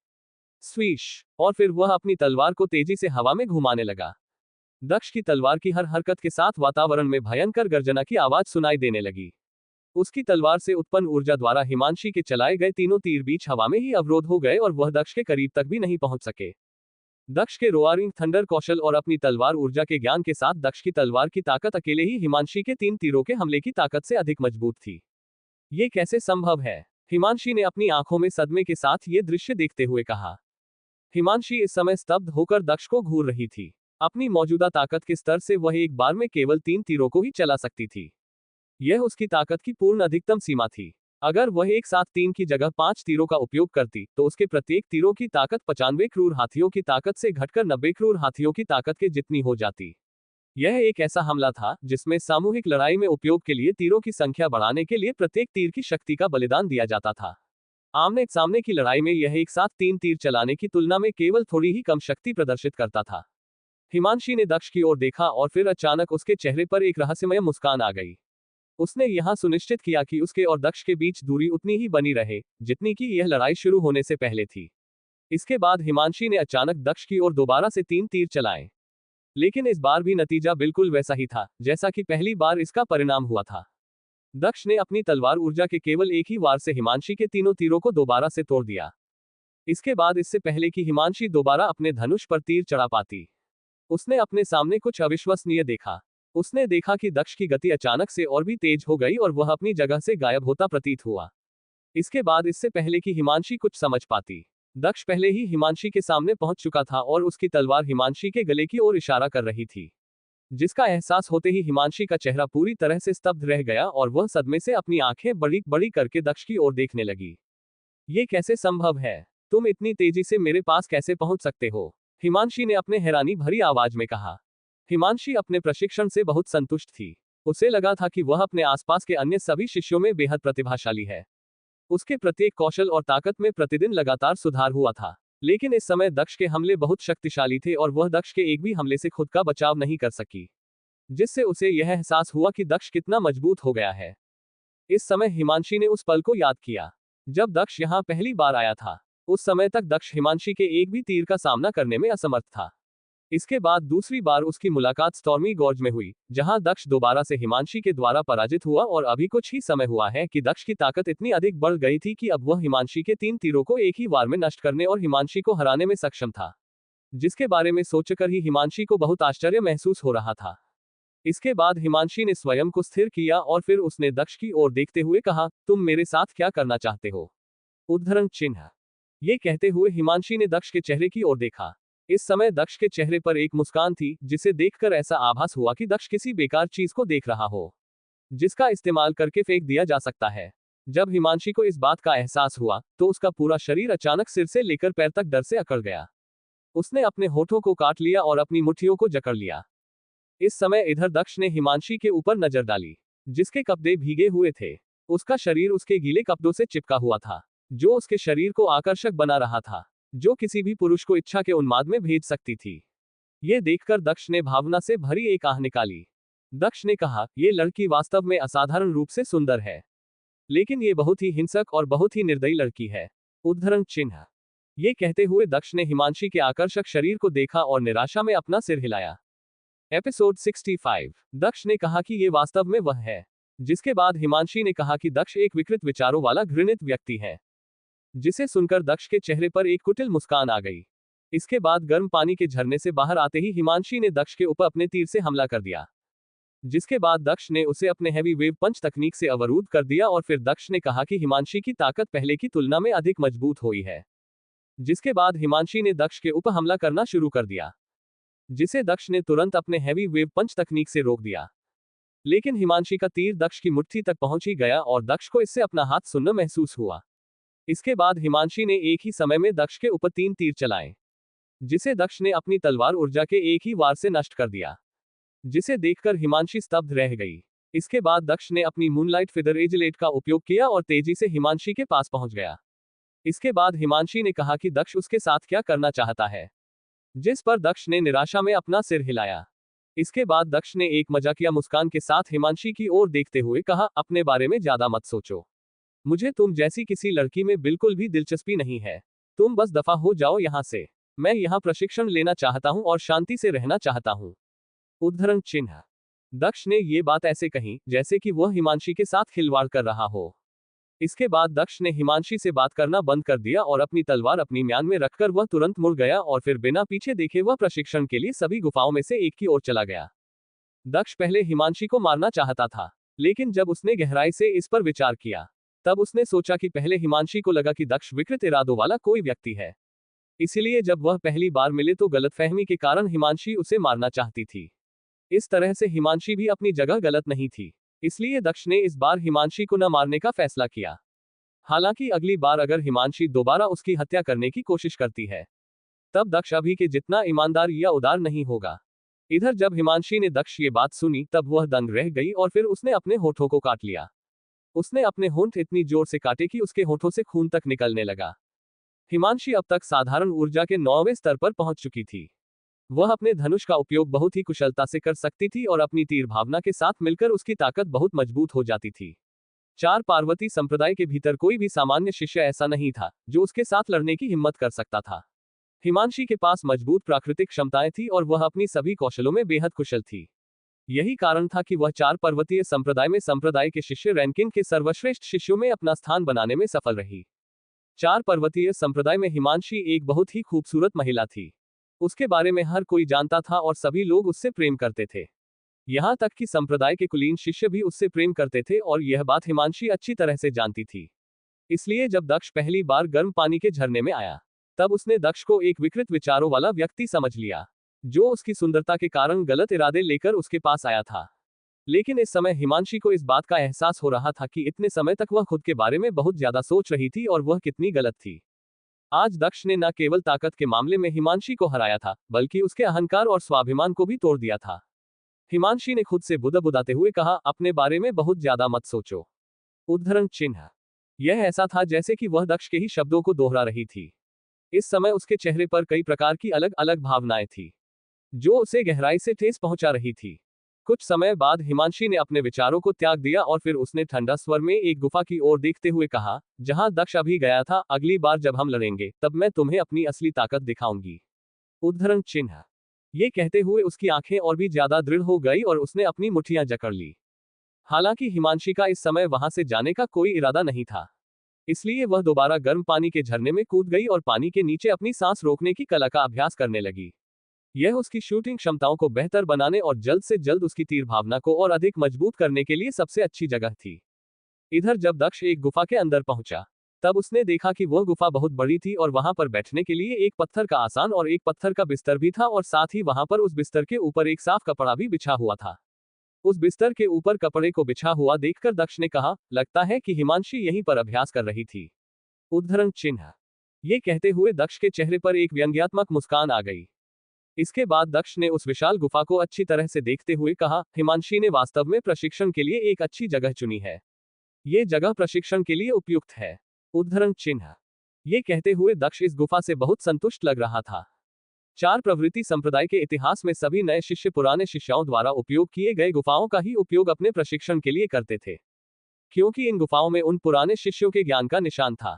A: स्वीश, और फिर वह अपनी तलवार को तेजी से हवा में घुमाने लगा। दक्ष की तलवार की हर हरकत के साथ वातावरण में भयंकर गर्जना की आवाज सुनाई देने लगी। उसकी तलवार से उत्पन्न ऊर्जा द्वारा हिमांशी के चलाए गए तीनों तीर बीच हवा में ही अवरोध हो गए और वह दक्ष के करीब तक भी नहीं पहुंच सके। दक्ष के रोआरिंग थंडर कौशल और अपनी तलवार ऊर्जा के ज्ञान के साथ दक्ष की तलवार की ताकत अकेले ही हिमांशी के 3 तीरों के हमले की ताकत से अधिक मजबूत थी। ये कैसे संभव है? हिमांशी ने अपनी आंखों में सदमे के साथ ये दृश्य देखते हुए कहा। हिमांशी इस समय स्तब्ध होकर दक्ष को घूर रही थी। अपनी मौजूदा ताकत के स्तर से वह एक बार में केवल 3 तीरों को ही चला सकती थी। यह उसकी ताकत की पूर्ण अधिकतम सीमा थी। अगर वह एक साथ 3 की जगह 5 तीरों का उपयोग करती तो उसके प्रत्येक तीरों की ताकत 95 क्रूर हाथियों की ताकत से घटकर 90 क्रूर हाथियों की ताकत के जितनी हो जाती। यह एक ऐसा हमला था जिसमें सामूहिक लड़ाई में उपयोग के लिए तीरों की संख्या बढ़ाने के लिए प्रत्येक तीर की शक्ति का बलिदान दिया जाता था। आमने सामने की लड़ाई में यह एक साथ 3 तीर चलाने की तुलना में केवल थोड़ी ही कम शक्ति प्रदर्शित करता था। हिमांशी ने दक्ष की ओर देखा और फिर अचानक उसके चेहरे पर एक रहस्यमय मुस्कान आ गई। उसने यह सुनिश्चित किया कि उसके और दक्ष के बीच दूरी उतनी ही बनी रहे जितनी कि यह लड़ाई शुरू होने से पहले थी। इसके बाद हिमांशी ने अचानक दक्ष की ओर दोबारा से 3 तीर चलाए। लेकिन इस बार भी नतीजा बिल्कुल वैसा ही था जैसा कि पहली बार इसका परिणाम हुआ था। दक्ष ने अपनी तलवार ऊर्जा के केवल एक ही वार से हिमांशी के तीनों तीरों को दोबारा से तोड़ दिया। इसके बाद इससे पहले कि हिमांशी दोबारा अपने धनुष पर तीर चढ़ा पाती, उसने अपने सामने कुछ अविश्वसनीय देखा। उसने देखा कि दक्ष की गति अचानक से और भी तेज हो गई और वह अपनी जगह से गायब होता प्रतीत हुआ। इसके बाद इससे पहले कि हिमांशी कुछ समझ पाती, दक्ष पहले ही हिमांशी के सामने पहुंच चुका था और उसकी तलवार हिमांशी के गले की ओर इशारा कर रही थी। जिसका एहसास होते ही हिमांशी का चेहरा पूरी तरह से स्तब्ध रह गया और वह सदमे से अपनी आंखें बड़ी बड़ी करके दक्ष की ओर देखने लगी। ये कैसे संभव है? तुम इतनी तेजी से मेरे पास कैसे पहुंच सकते हो? हिमांशी ने अपने हैरानी भरी आवाज में कहा। हिमांशी अपने प्रशिक्षण से बहुत संतुष्ट थी। उसे लगा था कि वह अपने आसपास के अन्य सभी शिष्यों में बेहद प्रतिभाशाली है। उसके प्रत्येक कौशल और ताकत में प्रतिदिन लगातार सुधार हुआ था। लेकिन इस समय दक्ष के हमले बहुत शक्तिशाली थे और वह दक्ष के एक भी हमले से खुद का बचाव नहीं कर सकी, जिससे उसे यह एहसास हुआ कि दक्ष कितना मजबूत हो गया है। इस समय हिमांशी ने उस पल को याद किया जब दक्ष यहां पहली बार आया था। उस समय तक दक्ष हिमांशी के एक भी तीर का सामना करने में असमर्थ था। इसके बाद दूसरी बार उसकी मुलाकात स्टॉर्मी गॉर्ज में हुई, जहां दक्ष दोबारा से हिमांशी के द्वारा पराजित हुआ और अभी कुछ ही समय हुआ है कि दक्ष की ताकत इतनी अधिक बढ़ गई थी कि अब वह हिमांशी के 3 तीरों को एक ही वार में नष्ट करने और हिमांशी को हराने में सक्षम था, जिसके बारे में सोचकर ही हिमांशी को बहुत आश्चर्य महसूस हो रहा था। इसके बाद हिमांशी ने स्वयं को स्थिर किया और फिर उसने दक्ष की ओर देखते हुए कहा, तुम मेरे साथ क्या करना चाहते हो? उद्धरण चिन्ह। ये कहते हुए हिमांशी ने दक्ष के चेहरे की ओर देखा। इस समय दक्ष के चेहरे पर एक मुस्कान थी जिसे देखकर ऐसा आभास हुआ कि दक्ष किसी बेकार चीज को देख रहा हो जिसका इस्तेमाल करके फेंक दिया जा सकता है। जब हिमांशी को इस बात का एहसास हुआ तो उसका पूरा शरीर अचानक सिर से लेकर पैर तक डर से अकड़ गया। उसने अपने होठों को काट लिया और अपनी मुट्ठियों को जकड़ लिया। इस समय इधर दक्ष ने हिमांशी के ऊपर नजर डाली, जिसके कपड़े भीगे हुए थे। उसका शरीर उसके गीले कपड़ों से चिपका हुआ था, जो उसके शरीर को आकर्षक बना रहा था, जो किसी भी पुरुष को इच्छा के उन्माद में भेज सकती थी। ये देखकर दक्ष ने भावना से भरी एक आह निकाली। दक्ष ने कहा, ये लड़की वास्तव में असाधारण रूप से सुंदर है, लेकिन ये बहुत ही हिंसक और बहुत ही निर्दयी लड़की है। उद्धरण चिन्ह। ये कहते हुए दक्ष ने हिमांशी के आकर्षक शरीर को देखा और निराशा में अपना सिर हिलाया। एपिसोड 65। दक्ष ने कहा कि ये वास्तव में वह है। जिसके बाद हिमांशी ने कहा कि दक्ष एक विकृत विचारों वाला घृणित व्यक्ति है, जिसे सुनकर दक्ष के चेहरे पर एक कुटिल मुस्कान आ गई। इसके बाद गर्म पानी के झरने से बाहर आते ही हिमांशी ने दक्ष के ऊपर अपने तीर से हमला कर दिया। जिसके बाद दक्ष ने उसे अपने हैवी वेव पंच तकनीक से अवरुद्ध कर दिया और फिर दक्ष ने कहा कि हिमांशी की ताकत पहले की तुलना में अधिक मजबूत हुई है। जिसके बाद हिमांशी ने दक्ष के ऊपर हमला करना शुरू कर दिया, जिसे दक्ष ने तुरंत अपने हैवी वेव पंच तकनीक से रोक दिया। लेकिन हिमांशी का तीर दक्ष की मुट्ठी तक पहुंच ही गया और दक्ष को इससे अपना हाथ सुन्न महसूस हुआ। इसके बाद हिमांशी ने एक ही समय में दक्ष के ऊपर 3 तीर चलाए, जिसे दक्ष ने अपनी तलवार ऊर्जा के एक ही वार से नष्ट कर दिया, जिसे देखकर हिमांशी स्तब्ध रह गई। इसके बाद दक्ष ने अपनी मूनलाइट फिदर एजिलेट का उपयोग किया और तेजी से हिमांशी के पास पहुंच गया। इसके बाद हिमांशी ने कहा कि दक्ष उसके साथ क्या करना चाहता है, जिस पर दक्ष ने निराशा में अपना सिर हिलाया। इसके बाद दक्ष ने एक मजाकिया मुस्कान के साथ हिमांशी की ओर देखते हुए कहा, अपने बारे में ज्यादा मत सोचो, मुझे तुम जैसी किसी लड़की में बिल्कुल भी दिलचस्पी नहीं है, तुम बस दफा हो जाओ यहां से, मैं यहां प्रशिक्षण लेना चाहता हूं और शांति से रहना चाहता हूं। उद्धरण चिन्ह। दक्ष ने ये बात ऐसे कही जैसे कि वह हिमांशी के साथ खिलवाड़ कर रहा हो। इसके बाद दक्ष ने हिमांशी से बात करना बंद कर दिया और अपनी तलवार अपनी म्यान में रखकर वह तुरंत मुड़ गया और फिर बिना पीछे देखे वह प्रशिक्षण के लिए सभी गुफाओं में से एक की ओर चला गया। दक्ष पहले हिमांशी को मारना चाहता था, लेकिन जब उसने गहराई से इस पर विचार किया, तब उसने सोचा कि पहले हिमांशी को लगा कि दक्ष विकृत इरादों वाला कोई व्यक्ति है। इसलिए जब वह पहली बार मिले तो गलतफहमी के कारण हिमांशी उसे मारना चाहती थी। इस तरह से हिमांशी भी अपनी जगह गलत नहीं थी, इसलिए दक्ष ने इस बार हिमांशी को न मारने का फैसला किया। हालांकि अगली बार अगर हिमांशी दोबारा उसकी हत्या करने की कोशिश करती है, तब दक्ष अभी के जितना ईमानदार या उदार नहीं होगा। इधर जब हिमांशी ने दक्ष ये बात सुनी तब वह दंग रह गई और फिर उसने अपने होठों को काट लिया। उसने अपने होंठ इतनी जोर से काटे कि उसके होठों से खून तक निकलने लगा। हिमांशी अब तक साधारण ऊर्जा के 9वें स्तर पर पहुंच चुकी थी। वह अपने धनुष का उपयोग बहुत ही कुशलता से कर सकती थी और अपनी तीर भावना के साथ मिलकर उसकी ताकत बहुत मजबूत हो जाती थी। 4 पार्वती संप्रदाय के भीतर कोई भी सामान्य शिष्य ऐसा नहीं था जो उसके साथ लड़ने की हिम्मत कर सकता था। हिमांशी के पास मजबूत प्राकृतिक क्षमताएं थी और वह अपनी सभी कौशलों में बेहद कुशल थी। यही कारण था कि वह 4 पर्वतीय संप्रदाय में संप्रदाय के शिष्य रैंकिंग के सर्वश्रेष्ठ शिष्यों में अपना स्थान बनाने में सफल रही। 4 पर्वतीय संप्रदाय में हिमांशी एक बहुत ही खूबसूरत महिला थी। उसके बारे में हर कोई जानता था और सभी लोग उससे प्रेम करते थे। यहाँ तक कि संप्रदाय के कुलीन शिष्य भी उससे प्रेम करते थे और यह बात हिमांशी अच्छी तरह से जानती थी। इसलिए जब दक्ष पहली बार गर्म पानी के झरने में आया, तब उसने दक्ष को एक विकृत विचारों वाला व्यक्ति समझ लिया, जो उसकी सुंदरता के कारण गलत इरादे लेकर उसके पास आया था। लेकिन इस समय हिमांशी को इस बात का एहसास हो रहा था कि इतने समय तक वह खुद के बारे में बहुत ज्यादा सोच रही थी और वह कितनी गलत थी। आज दक्ष ने न केवल ताकत के मामले में हिमांशी को हराया था, बल्कि उसके अहंकार और स्वाभिमान को भी तोड़ दिया था। हिमांशी ने खुद से बुदबुदाते हुए कहा, अपने बारे में बहुत ज्यादा मत सोचो। उद्धरण चिन्ह। यह ऐसा था जैसे कि वह दक्ष के ही शब्दों को दोहरा रही थी। इस समय उसके चेहरे पर कई प्रकार की अलग अलग भावनाएं थी, जो उसे गहराई से ठेस पहुंचा रही थी। कुछ समय बाद हिमांशी ने अपने विचारों को त्याग दिया और फिर उसने ठंडा स्वर में एक गुफा की ओर देखते हुए कहा, जहां दक्ष अभी गया था, अगली बार जब हम लड़ेंगे तब मैं तुम्हें अपनी असली ताकत दिखाऊंगी। उद्धरण चिन्ह। ये कहते हुए उसकी आंखें और भी ज्यादा दृढ़ हो गई और उसने अपनी मुट्ठियां जकड़ ली। हालांकि हिमांशी का इस समय वहां से जाने का कोई इरादा नहीं था, इसलिए वह दोबारा गर्म पानी के झरने में कूद गई और पानी के नीचे अपनी सांस रोकने की कला का अभ्यास करने लगी। यह उसकी शूटिंग क्षमताओं को बेहतर बनाने और जल्द से जल्द उसकी तीर भावना को और अधिक मजबूत करने के लिए सबसे अच्छी जगह थी। इधर जब दक्ष एक गुफा के अंदर पहुंचा, तब उसने देखा कि वह गुफा बहुत बड़ी थी और वहां पर बैठने के लिए एक पत्थर का आसान और एक पत्थर का बिस्तर भी था और साथ ही वहां पर उस बिस्तर के ऊपर एक साफ कपड़ा भी बिछा हुआ था। उस बिस्तर के ऊपर कपड़े को बिछा हुआ देखकर दक्ष ने कहा, लगता है कि हिमांशी यहीं पर अभ्यास कर रही थी। उद्धरण चिन्ह। ये कहते हुए दक्ष के चेहरे पर एक व्यंग्यात्मक मुस्कान आ गई। इसके बाद दक्ष ने उस विशाल गुफा को अच्छी तरह से देखते हुए कहा, हिमांशी ने वास्तव में प्रशिक्षण के लिए एक अच्छी जगह चुनी है। ये जगह प्रशिक्षण के लिए उपयुक्त है। उद्धरण चिन्ह। ये कहते हुए दक्ष इस गुफा से बहुत संतुष्ट लग रहा था। 4 प्रवृत्ति संप्रदाय के इतिहास में सभी नए शिष्य पुराने शिष्यों द्वारा उपयोग किए गए गुफाओं का ही उपयोग अपने प्रशिक्षण के लिए करते थे, क्योंकि इन गुफाओं में उन पुराने शिष्यों के ज्ञान का निशान था।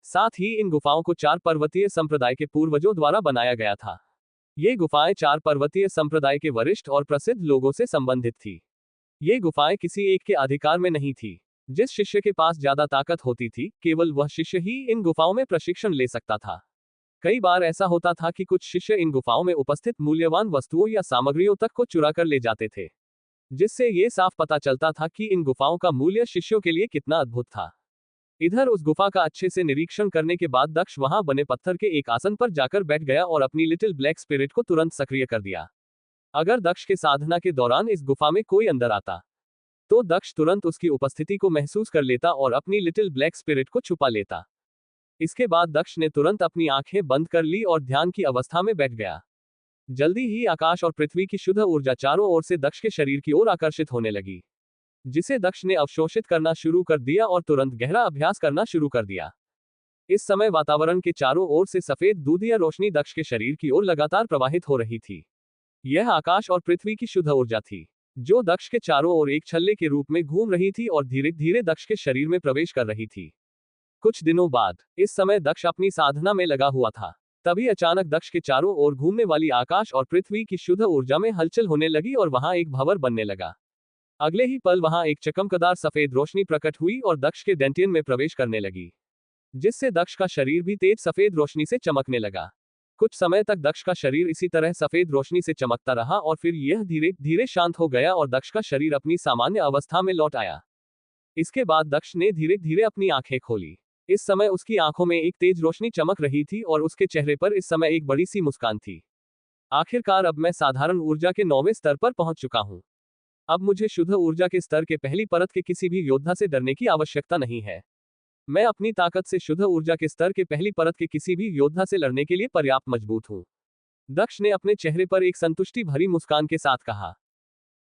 A: साथ ही इन गुफाओं को 4 पर्वतीय संप्रदाय के पूर्वजों द्वारा बनाया गया था। ये गुफाएं 4 पर्वतीय संप्रदाय के वरिष्ठ और प्रसिद्ध लोगों से संबंधित थी। ये गुफाएं किसी एक के अधिकार में नहीं थी। जिस शिष्य के पास ज्यादा ताकत होती थी, केवल वह शिष्य ही इन गुफाओं में प्रशिक्षण ले सकता था। कई बार ऐसा होता था कि कुछ शिष्य इन गुफाओं में उपस्थित मूल्यवान वस्तुओं या सामग्रियों तक को चुरा कर ले जाते थे। जिससे ये साफ पता चलता था कि इन गुफाओं का मूल्य शिष्यों के लिए कितना अद्भुत था। इधर उस गुफा का अच्छे से निरीक्षण करने के बाद दक्ष वहां बने पत्थर के एक आसन पर जाकर बैठ गया और अपनी लिटिल ब्लैक स्पिरिट को तुरंत सक्रिय कर दिया। अगर दक्ष के साधना के दौरान इस गुफा में कोई अंदर आता, तो दक्ष तुरंत उसकी उपस्थिति को महसूस कर लेता और अपनी लिटिल ब्लैक स्पिरिट को छुपा लेता। इसके बाद दक्ष ने तुरंत अपनी आंखें बंद कर ली और ध्यान की अवस्था में बैठ गया। जल्दी ही आकाश और पृथ्वी की शुद्ध ऊर्जा चारों ओर से दक्ष के शरीर की ओर आकर्षित होने लगी, जिसे दक्ष ने अवशोषित करना शुरू कर दिया और तुरंत गहरा अभ्यास करना शुरू कर दिया। इस समय वातावरण के चारों ओर से सफेद दूधिया रोशनी दक्ष के शरीर की ओर लगातार प्रवाहित हो रही थी। यह आकाश और पृथ्वी की शुद्ध ऊर्जा थी, जो दक्ष के चारों ओर एक छल्ले के रूप में घूम रही थी और धीरे धीरे दक्ष के शरीर में प्रवेश कर रही थी। कुछ दिनों बाद, इस समय दक्ष अपनी साधना में लगा हुआ था। तभी अचानक दक्ष के चारों ओर घूमने वाली आकाश और पृथ्वी की शुद्ध ऊर्जा में हलचल होने लगी और वहां एक भंवर बनने लगा। अगले ही पल वहां एक चमकदार सफेद रोशनी प्रकट हुई और दक्ष के डेंटियन में प्रवेश करने लगी, जिससे दक्ष का शरीर भी तेज सफेद रोशनी से चमकने लगा। कुछ समय तक दक्ष का शरीर इसी तरह सफेद रोशनी से चमकता रहा और फिर यह धीरे धीरे शांत हो गया और दक्ष का शरीर अपनी सामान्य अवस्था में लौट आया। इसके बाद दक्ष ने धीरे धीरे अपनी आंखें खोली। इस समय उसकी आंखों में एक तेज रोशनी चमक रही थी और उसके चेहरे पर इस समय एक बड़ी सी मुस्कान थी। आखिरकार अब मैं साधारण ऊर्जा के 9वें स्तर पर पहुंच चुका हूं। अब मुझे शुद्ध ऊर्जा के स्तर के पहली परत के किसी भी योद्धा से डरने की आवश्यकता नहीं है। मैं अपनी ताकत से शुद्ध ऊर्जा के स्तर के पहली परत के किसी भी योद्धा से लड़ने के लिए पर्याप्त मजबूत हूं। दक्ष ने अपने चेहरे पर एक संतुष्टि भरी मुस्कान के साथ कहा।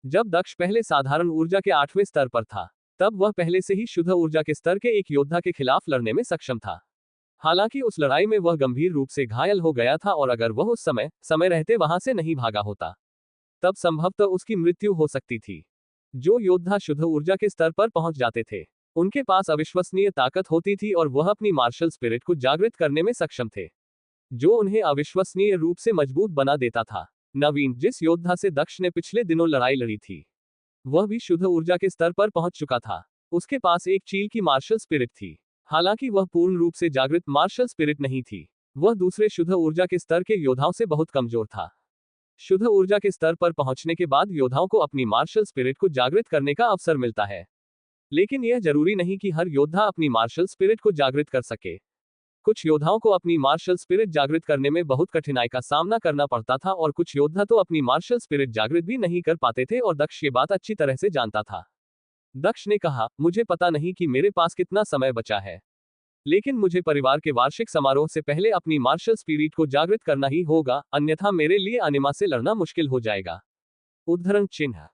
A: जब दक्ष पहले साधारण ऊर्जा के 8वें स्तर पर था, तब वह पहले से ही शुद्ध ऊर्जा के स्तर के एक योद्धा के खिलाफ लड़ने में सक्षम था। हालांकि उस लड़ाई में वह गंभीर रूप से घायल हो गया था और अगर वह उस समय रहते वहां से नहीं भागा होता, तब संभवतः उसकी मृत्यु हो सकती थी। जो योद्धा शुद्ध ऊर्जा के स्तर पर पहुंच जाते थे, उनके पास अविश्वसनीय ताकत होती थी और वह अपनी मार्शल स्पिरिट को जागृत करने में सक्षम थे, जो उन्हें अविश्वसनीय रूप से मजबूत बना देता था। नवीन, जिस योद्धा से दक्ष ने पिछले दिनों लड़ाई लड़ी थी, वह भी शुद्ध ऊर्जा के स्तर पर पहुंच चुका था। उसके पास एक चील की मार्शल स्पिरिट थी। हालांकि वह पूर्ण रूप से जागृत मार्शल स्पिरिट नहीं थी, वह दूसरे शुद्ध ऊर्जा के स्तर के योद्धाओं से बहुत कमजोर था। शुद्ध ऊर्जा के स्तर पर पहुंचने के बाद योद्धाओं को अपनी मार्शल स्पिरिट को जागृत करने का अवसर मिलता है, लेकिन यह जरूरी नहीं कि हर योद्धा अपनी मार्शल स्पिरिट को जागृत कर सके। कुछ योद्धाओं को अपनी मार्शल स्पिरिट जागृत करने में बहुत कठिनाई का सामना करना पड़ता था और कुछ योद्धा तो अपनी मार्शल स्पिरिट जागृत भी नहीं कर पाते थे और दक्ष ये बात अच्छी तरह से जानता था। दक्ष ने कहा, मुझे पता नहीं कि मेरे पास कितना समय बचा है, लेकिन मुझे परिवार के वार्षिक समारोह से पहले अपनी मार्शल स्पिरिट को जागृत करना ही होगा, अन्यथा मेरे लिए अनिमा से लड़ना मुश्किल हो जाएगा। उद्धरण चिन्ह।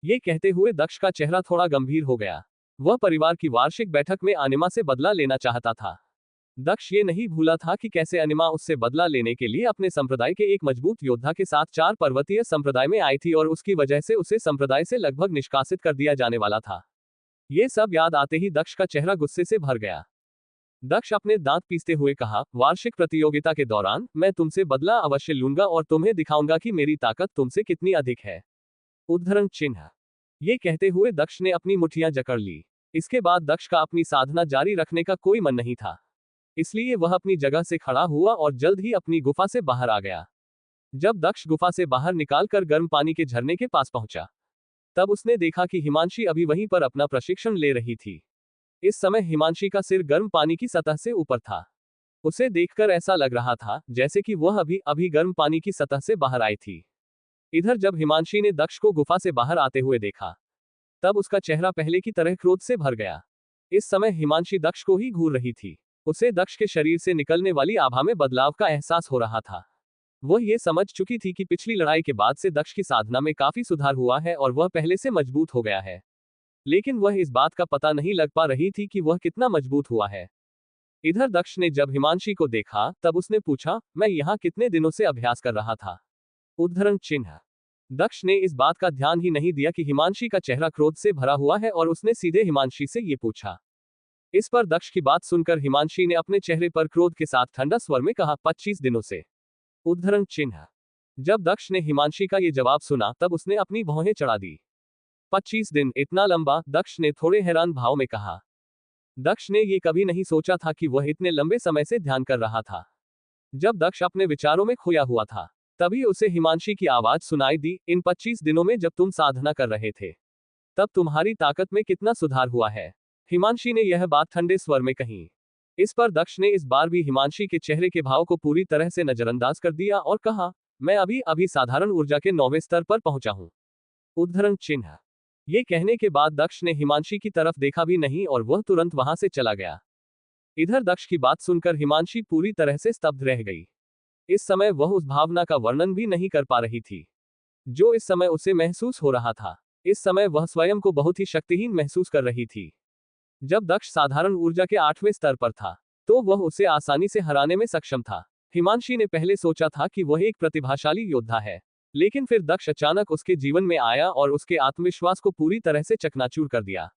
A: ये कहते हुए दक्ष का चेहरा थोड़ा गंभीर हो गया। वह परिवार की वार्षिक बैठक में अनिमा से बदला लेना चाहता था। दक्ष ये नहीं भूला था कि कैसे अनिमा उससे बदला लेने के लिए अपने संप्रदाय के एक मजबूत योद्धा के साथ 4 पर्वतीय संप्रदाय में आई थी और उसकी वजह से उसे संप्रदाय से लगभग निष्कासित कर दिया जाने वाला था। ये सब याद आते ही दक्ष का चेहरा गुस्से से भर गया। दक्ष अपने दांत पीसते हुए कहा, वार्षिक प्रतियोगिता के दौरान मैं तुमसे बदला अवश्य लूंगा और तुम्हें दिखाऊंगा कि मेरी ताकत तुमसे कितनी अधिक है। उद्धरण चिन्ह। ये कहते हुए दक्ष ने अपनी मुट्ठियां जकड़ ली। इसके बाद दक्ष का अपनी साधना जारी रखने का कोई मन नहीं था, इसलिए वह अपनी जगह से खड़ा हुआ और जल्द ही अपनी गुफा से बाहर आ गया। जब दक्ष गुफा से बाहर निकालकर गर्म पानी के झरने के पास पहुंचा, तब उसने देखा कि हिमांशी अभी वहीं पर अपना प्रशिक्षण ले रही थी। इस समय हिमांशी का सिर गर्म पानी की सतह से ऊपर था। उसे देखकर ऐसा लग रहा था जैसे कि वह अभी गर्म पानी की सतह से बाहर आई थी। इधर जब हिमांशी ने दक्ष को गुफा से बाहर आते हुए देखा, तब उसका चेहरा पहले की तरह क्रोध से भर गया। इस समय हिमांशी दक्ष को ही घूर रही थी। उसे दक्ष के शरीर से निकलने वाली आभा में बदलाव का एहसास हो रहा था। वह ये समझ चुकी थी कि पिछली लड़ाई के बाद से दक्ष की साधना में काफी सुधार हुआ है और वह पहले से मजबूत हो गया है, लेकिन वह इस बात का पता नहीं लग पा रही थी कि वह कितना मजबूत हुआ है। इधर दक्ष ने जब हिमांशी को देखा, तब उसने पूछा, मैं यहाँ कितने दिनों से अभ्यास कर रहा था। उद्धरण चिन्ह। दक्ष ने इस बात का ध्यान ही नहीं दिया कि हिमांशी का चेहरा क्रोध से भरा हुआ है और उसने सीधे हिमांशी से ये पूछा। इस पर दक्ष की बात सुनकर हिमांशी ने अपने चेहरे पर क्रोध के साथ ठंडा स्वर में कहा, 25 दिनों से। उद्धरण चिन्ह। जब दक्ष ने हिमांशी का ये जवाब सुना, तब उसने अपनी भौहें चढ़ा दी। 25 दिन, इतना लंबा? दक्ष ने थोड़े हैरान भाव में कहा। दक्ष ने ये कभी नहीं सोचा था कि वह इतने लंबे समय से ध्यान कर रहा था। जब दक्ष अपने विचारों में खोया हुआ था, तभी उसे हिमांशी की आवाज सुनाई दी, इन 25 दिनों में जब तुम साधना कर रहे थे, तब तुम्हारी ताकत में कितना सुधार हुआ है। हिमांशी ने यह बात ठंडे स्वर में कही। इस पर दक्ष ने इस बार भी हिमांशी के चेहरे के भाव को पूरी तरह से नजरअंदाज कर दिया और कहा, मैं अभी अभी साधारण ऊर्जा के 9वें स्तर पर पहुंचा हूं। उद्धरण चिन्ह। ये कहने के बाद दक्ष ने हिमांशी की तरफ देखा भी नहीं और वह तुरंत वहां से चला गया। इधर दक्ष की बात सुनकर हिमांशी पूरी तरह से स्तब्ध रह गई। इस समय वह उस भावना का वर्णन भी नहीं कर पा रही थी जो इस समय उसे महसूस हो रहा था। इस समय वह स्वयं को बहुत ही शक्तिहीन महसूस कर रही थी। जब दक्ष साधारण ऊर्जा के 8वें स्तर पर था, तो वह उसे आसानी से हराने में सक्षम था। हिमांशी ने पहले सोचा था कि वह एक प्रतिभाशाली योद्धा है, लेकिन फिर दक्ष अचानक उसके जीवन में आया और उसके आत्मविश्वास को पूरी तरह से चकनाचूर कर दिया।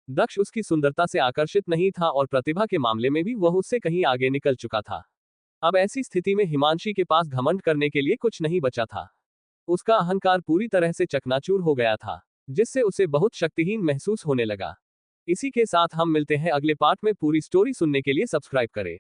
A: दक्ष उसकी सुंदरता से आकर्षित नहीं था और प्रतिभा के मामले में भी वह उससे कहीं आगे निकल चुका था। अब ऐसी स्थिति में हिमांशी के पास घमंड करने के लिए कुछ नहीं बचा था। उसका अहंकार पूरी तरह से चकनाचूर हो गया था, जिससे उसे बहुत शक्तिहीन महसूस होने लगा। इसी के साथ हम मिलते हैं अगले पार्ट में। पूरी स्टोरी सुनने के लिए सब्सक्राइब करें।